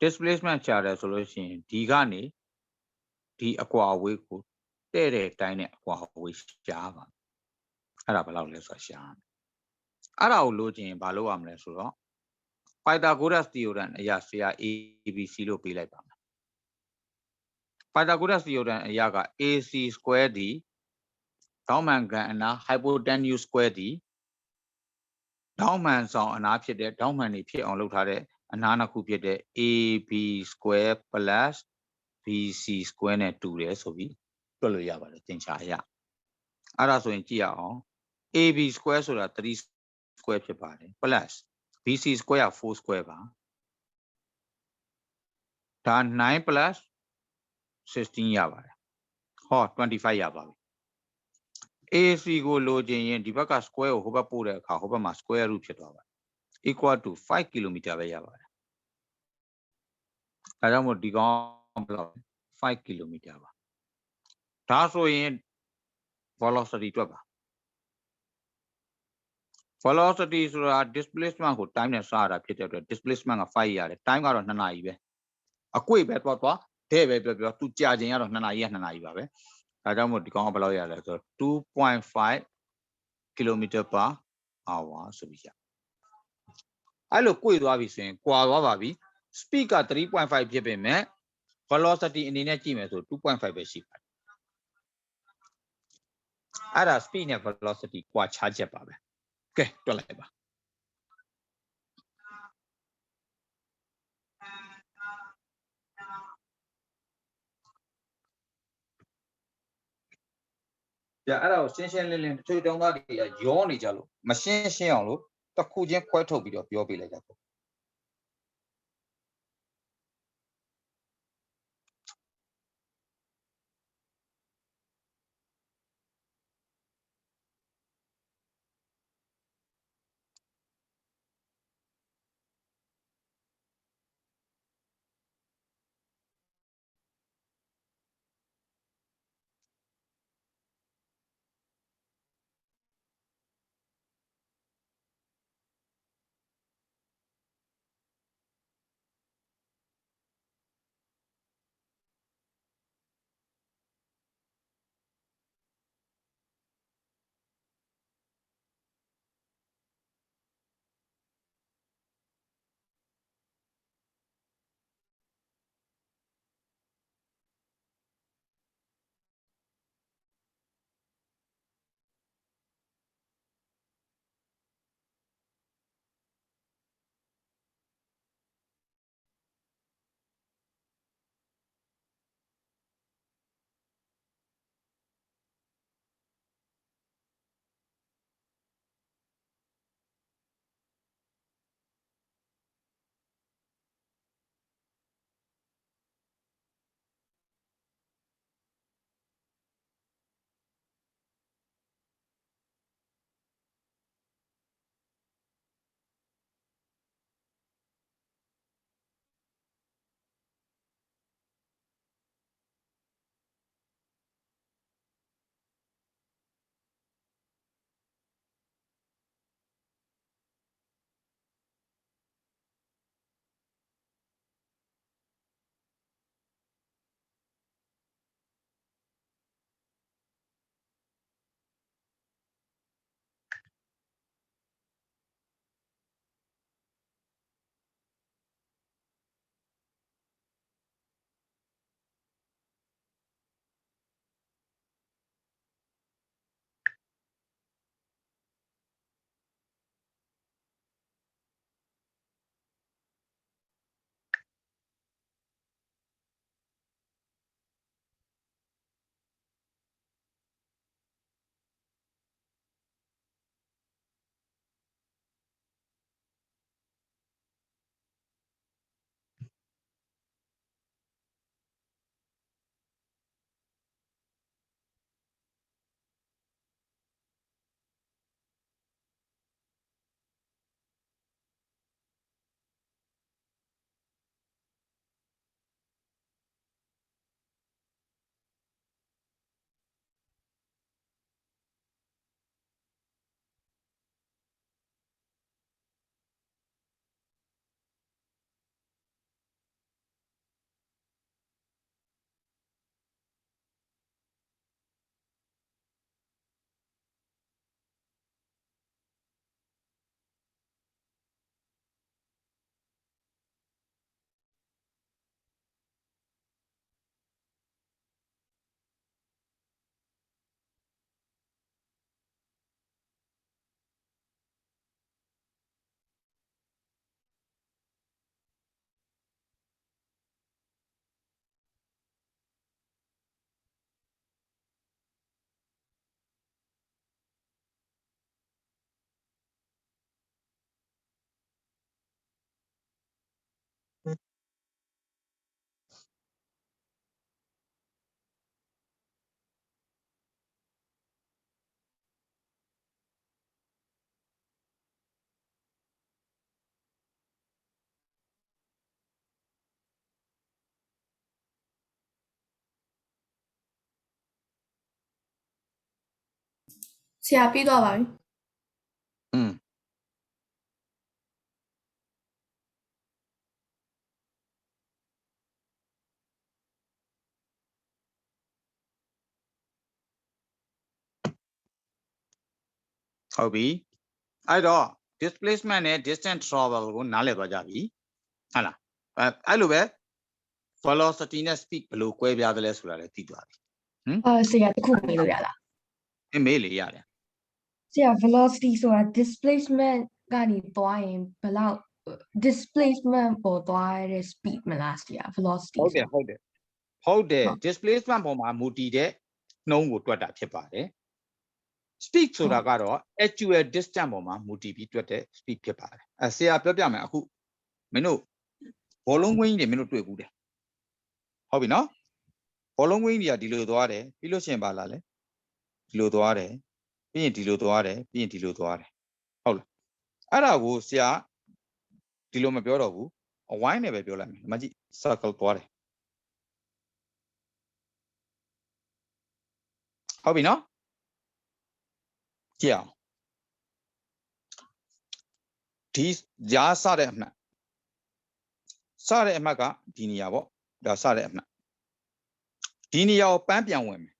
displacement ရှားတယ်ဆိုလို့ရှိရင်ဒီကနေဒီအကွာအဝေးကိုတဲ့တဲ့တိုင်းနဲ့အကွာအဝေးရှားပါအဲ့ဒါဘယ်လောက်လဲဆိုတာရှားအဲ့ဒါကိုလိုချင်ဘာလုပ်ရမလဲဆိုတော့ Pythagoras theorem အရာဆရာ ABC လို့ပေးလိုက်ပါမယ် Pythagoras theorem အရာက AC square ဒီတောင်းမှန်ကန်အနာ hypotenuse square ဒီတောင်းမှန်ဆောင်အနာဖြစ်တဲ့တောင်းမှန်နေဖြစ်အောင်လုပ်ထားတဲ့အနာနှစ်ခုဖြစ်တဲ့ AB square plus BC square နဲ့တူတယ်ဆိုပြီးတွက်လို့ရပါတယ်သင်္ချာအရအဲ့ဒါဆိုရင်ကြည့်ရအောင် AB square ဆိုတာ3 square ဖြစ်ပါတယ် plus BC square က4 square ပါဒါ9 plus 16ရပါတယ်ဟော25ရပါပြီ AC ကိုလိုချင်ရင်ဒီဘက်က square ကိုဟိုဘက်ပို့တဲ့အခါဟိုဘက်မှာ square root ဖြစ်သွားပါတယ် equal to 5 km ပဲရပါတယ်ဒါကြောင့်မို့ဒီကောင်ဘယ်လောက်5 km ပါဒါဆိုရင် velocity တွက်ပါ velocity ဆိုတာ displacement ကို time နဲ့စားရတာဖြစ်တဲ့အတွက် displacement က5ရတယ် time ကတော့2နာရီပဲအကွေ့ပဲသွားတဲ့ပဲပြောသူကြာချိန်ကတော့2နာရီက2နာရီပါပဲဒါကြောင့်မို့ဒီကောင်ကဘယ်လောက်ရလဲဆိုတော့ 2.5 km per hour ဆိုပြီးရအဲ့လိုကွေ့သွားပြီဆိုရင်ကွာသွားပါပြီ speed က 3.5 ဖြစ်ပေမဲ့ velocity အနေနဲ့ကြည့်မယ်ဆို2.5 ပဲရှိပါတယ်အဲ့ဒါ speed နဲ့ velocity ကွာခြားချက်ပါပဲကဲတွက်လိုက်ပါပြအဲ့ဒါကိုရှင်းရှင်းလင်းလင်းတချို့တုန်းကဒီရောနေကြလို့မရှင်းရှင်းအောင်လို့တစ်ခုချင်းခွဲထုတ်ပြီးတော့ပြောပြလိုက်ကြပေါ့ ဆရာပြီးတော့ပါပြီ ဟုတ်ပြီအဲ့တော့ displacement နဲ့ distance travel ကိုနားလည်သွားကြပြီဟုတ်လားအဲ့လိုပဲ velocity နဲ့ speed ဘယ်လိုကွဲပြားသလဲဆိုတာလည်းသိသွားပြီဆရာတစ်ခုမေးလို့ရလား မေးလေရတယ် ဆရာ velocity ဆိုတာ displacement ကနေသွားရင်ဘယ်လောက် displacement ပေါ်သွားတဲ့ speed မလားဆရာ velocity ဟုတ်တယ် displacement ပေါ်မှာမူတည်တဲ့နှုန်းကိုတွက်တာဖြစ်ပါတယ် speed ဆိုတာကတော့ actual distance ပေါ်မှာမူတည်ပြီးတွက်တဲ့ speed ဖြစ်ပါတယ်ဆရာပြောပြမယ်အခုမင်းတို့ဘောလုံးကွင်းကြီးတွေမင်းတို့တွေ့ဘူးတယ်ဟုတ်ပြီနော်ဘောလုံးကွင်းကြီးတွေကဒီလိုသွားတယ်ပြီးလို့ရှိရင်ပါလာလဲဒီလိုသွားတယ်ပြီးရင်ဒီလိုသွားတယ်ပြီးရင်ဒီလိုသွားတယ်ဟုတ်လားအဲ့ဒါကိုဆရာဒီလိုမပြောတော့ဘူးအဝိုင်းနဲ့ပဲပြောလိုက်မယ်ဒီမှာကြည့် circle သွားတယ်ဟုတ်ပြီနော်ကြည့်အောင်ဒီကြားစတဲ့အမှတ်ကဒီနေရာပေါ့ဒါစတဲ့အမှတ်ဒီနေရာကိုပန်းပြန်ဝင်မယ်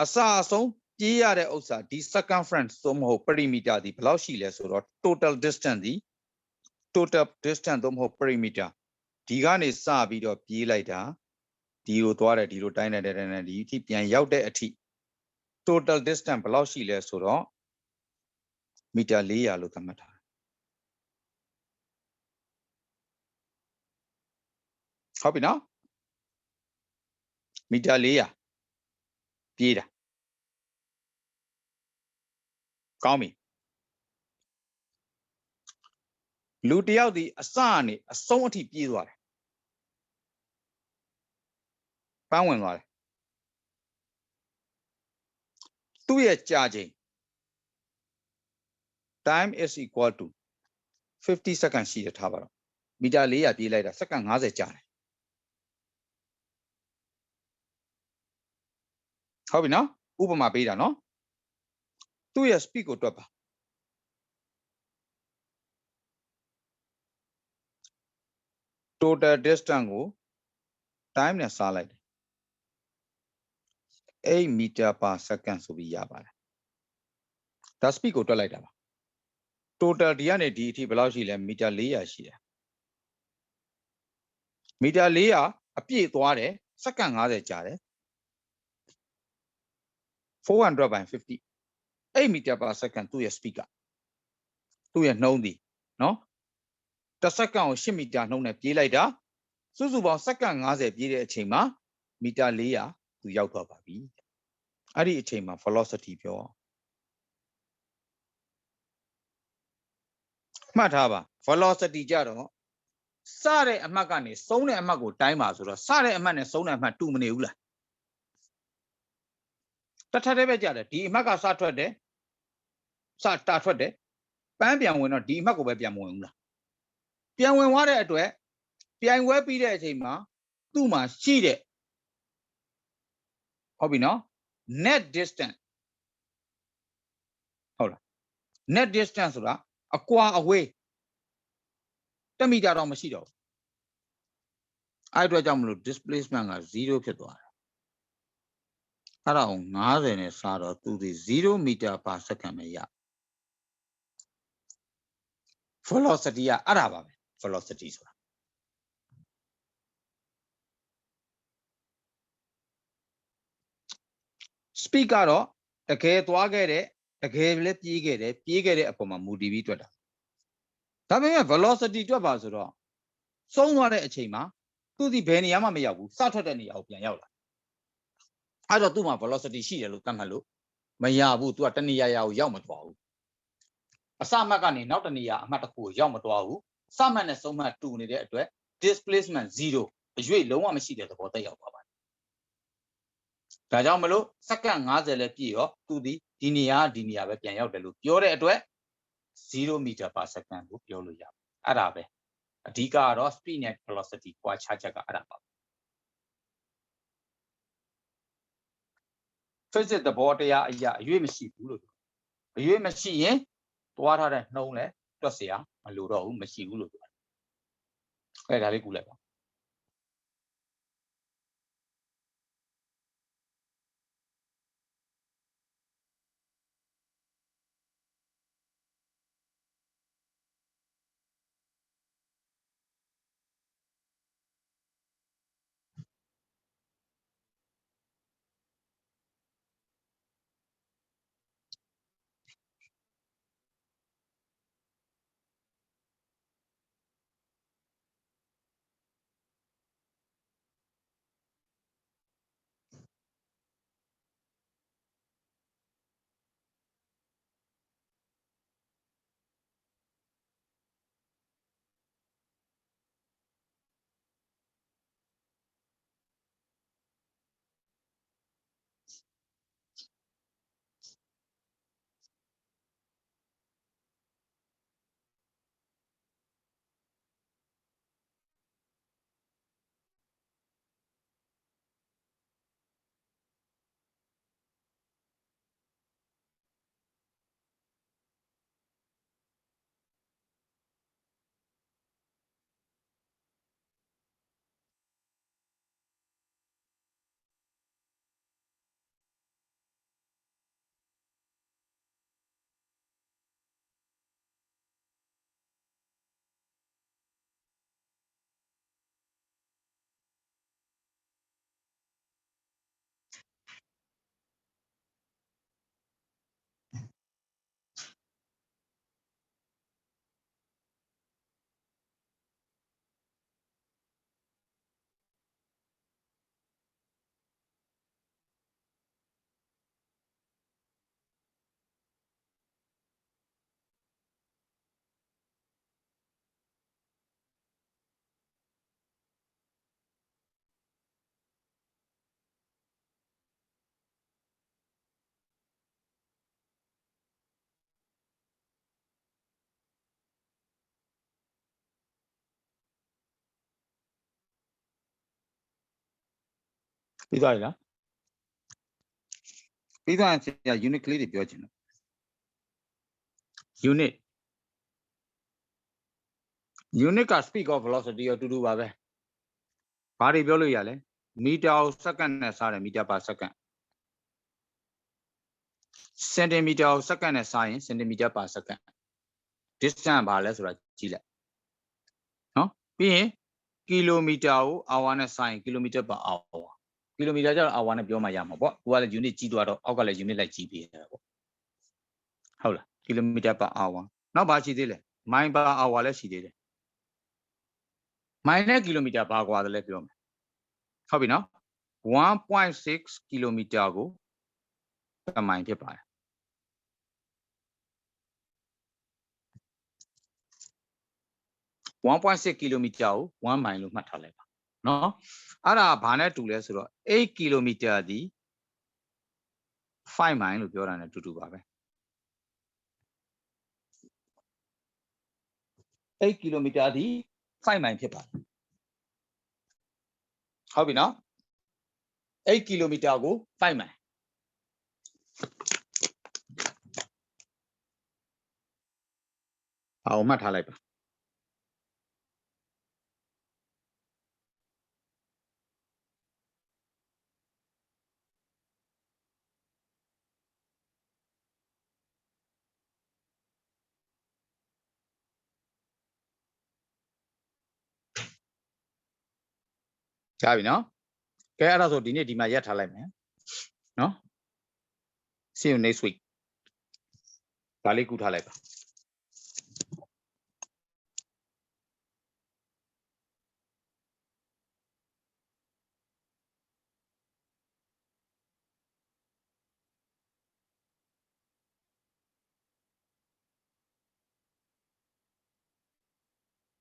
အစအဆုံးပြေးရတဲ့ဥစ္စာဒီ circumference သို့မဟုတ် perimeter ဒီဘယ်လောက်ရှိလဲဆိုတော့ total distance သို့မဟုတ် perimeter ဒီကနေစပြီးတော့ပြေးလိုက်တာဒီလိုသွားတယ်ဒီလိုတိုင်းတယ်ဒီအထိပြန်ရောက်တဲ့အထိ total distance ဘယ်လောက်ရှိလဲဆိုတော့မီတာ400လို့သတ်မှတ်ထားဟုတ်ပြီနော်မီတာ400ပြေးတာကောင်းပြီလူတယောက်ဒီအစကနေအဆုံးအထိပြေးသွားတယ်ပန်းဝင်သွားတယ်သူ့ရဲ့ကြာချိန် time is equal to 50 seconds ရှိတယ်ထားပါတော့မီတာ400ပြေးလိုက်တာစက္ကန့်50ကြာတယ်ဟုတ်ပြီနော်ဥပမာပေးတာနော်သူ့ရဲ့ speed ကိုတွက်ပါ total distance ကို time နဲ့စားလိုက်တယ်8 meter per second ဆိုပြီးရပါတယ်ဒါ speed ကိုတွက်လိုက်တာပါ total ဒီကနေဒီအထိဘယ်လောက်ရှိလဲမီတာ400ရှိတယ်မီတာ400အပြည့်သွားတယ်စက္ကန့်50ကြာတယ်400 by 50 8 meter per second သူ့ရဲ့ speed ကသူ့ရဲ့နှုန်းဒီနော်တစ်စက္ကန့်ကို8မီတာနှုန်းနဲ့ပြေးလိုက်တာစုစုပေါင်းစက္ကန့်50ပြေးတဲ့အချိန်မှာမီတာ400သူရောက်သွားပါပြီအဲ့ဒီအချိန်မှာ velocity ပြောမှတ်ထားပါ velocity ကြတော့စတဲ့အမှတ်ကနေဆုံးတဲ့အမှတ်ကိုတိုင်းပါဆိုတော့စတဲ့အမှတ်နဲ့ဆုံးတဲ့အမှတ်တူမနေဘူးလားတထက်တည်းပဲကြတယ်ဒီအမှတ်ကစထွက်တယ်စတာထွက်တယ်ပန်းပြန်ဝင်တော့ဒီအမှတ်ကိုပဲပြန်မဝင်ဘူးလားပြန်ဝင်သွားတဲ့အတွက်ပြိုင်ပွဲပြီးတဲ့အချိန်မှာသူ့မှာရှိတဲ့ဟုတ်ပြီနော် net distance ဟုတ်လား net distance ဆိုတာအကွာအဝေး1မီတာတော့မရှိတော့ဘူးအဲ့အတွက်ကြောင့်မလို့ displacement က0ဖြစ်သွားတယ်အဲ့ဒါကို90နဲ့စားတော့သူဒီ0 meter per second ပဲရ velocity ကအဲ့ဒါပါပဲ velocity ဆိုတာspeed ကတော့တကယ်သွားခဲ့တဲ့တကယ်လည်းပြေးခဲ့တဲ့အပေါ်မှာမူတည်ပြီးတွက်တာဒါပေမဲ့ velocity တွက်ပါဆိုတော့ဆုံးသွားတဲ့အချိန်မှာသူဒီဘယ်နေရာမှမရောက်ဘူးစထွက်တဲ့နေရာကိုပြန်ရောက်လာအဲ့တော့သူ့မှာ velocity ရှိတယ်လို့သတ်မှတ်လို့မရဘူးသူကတနေရာရာကိုရောက်မသွားဘူးအစမှတ်ကနေနောက်တနေရာအမှတ်တစ်ခုကိုရောက်မသွားဘူးစမှတ်နဲ့ဆုံးမှတ်တူနေတဲ့အတွက် displacement 0အရွေ့လုံးဝမရှိတဲ့သဘောသက်ရောက်သွားပါတယ်ဒါကြောင့်မလို့စက္ကန့်50လည်းပြည့်ရောသူဒီနေရာပဲပြန်ရောက်တယ်လို့ပြောတဲ့အတွက်0 meter per second ကိုပြောလို့ရပါတယ်အဲ့ဒါပဲအဓိကကတော့ speed နဲ့ velocity ကွာခြားချက်ကအဲ့ဒါပါ physics သဘောတရားအရာအရွေ့မရှိဘူးလို့ ရွေးမရှိရင်တွားထားတဲ့နှုံးလဲတွက်เสียမလိုတော့ဘူးမရှိဘူးလို့ပြောတယ်ဒါလေးကူလိုက်ပါပြီးသွားပြီလားပြီးသွားရင်ဆရာ unit ကလေးတွေပြောချင်တယ် unit က speed of velocity ရောတူတူပါပဲဘာတွေပြောလို့ရလဲမီတာကိုစက္ကန့်နဲ့စားတယ်မီတာပါစက္ကန့်စင်တီမီတာကိုစက္ကန့်နဲ့စားရင်စင်တီမီတာပါစက္ကန့် distance ဘာလဲဆိုတာကြည့်လိုက်နော်ပြီးရင်ကီလိုမီတာကို hour နဲ့စားရင်ကီလိုမီတာ per hour ကီလိုမီတာကျတော့ hour နဲ့ပြောမှရမှာပေါ့ကိုကလည်း unit ကြီးသွားတော့အောက်ကလည်း unit လိုက်ကြီးပေးရတာပေါ့ဟုတ်လားကီလိုမီတာ per hour နောက်ဘာရှိသေးလဲ mile per hour လည်းရှိသေးတယ်မိုင်နဲ့ကီလိုမီတာဘာကွာတယ်လဲပြောမယ်ဟုတ်ပြီနော် 1.6 ကီလိုမီတာကိုတစ်မိုင်ဖြစ်ပါတယ်1.6 ကီလိုမီတာကို1မိုင်လို့မှတ်ထားလိုက်ပါနော်အဲ့ဒါဘာနဲ့တူလဲဆိုတော့8ကီလိုမီတာဒီ5မိုင်လို့ပြောတာ ਨੇ တူတူပါပဲ8ကီလိုမီတာဒီ5မိုင်ဖြစ်ပါတယ်ဟုတ်ပြီနော်8ကီလိုမီတာကို5မိုင်အောင်မှတ်ထားလိုက်ပါကြားပြီနော်ကဲအဲ့ဒါဆိုဒီနေ့ဒီမှာရပ်ထားလိုက်မယ်နော် see you next week ဒါလေးကူထားလိုက်ပါ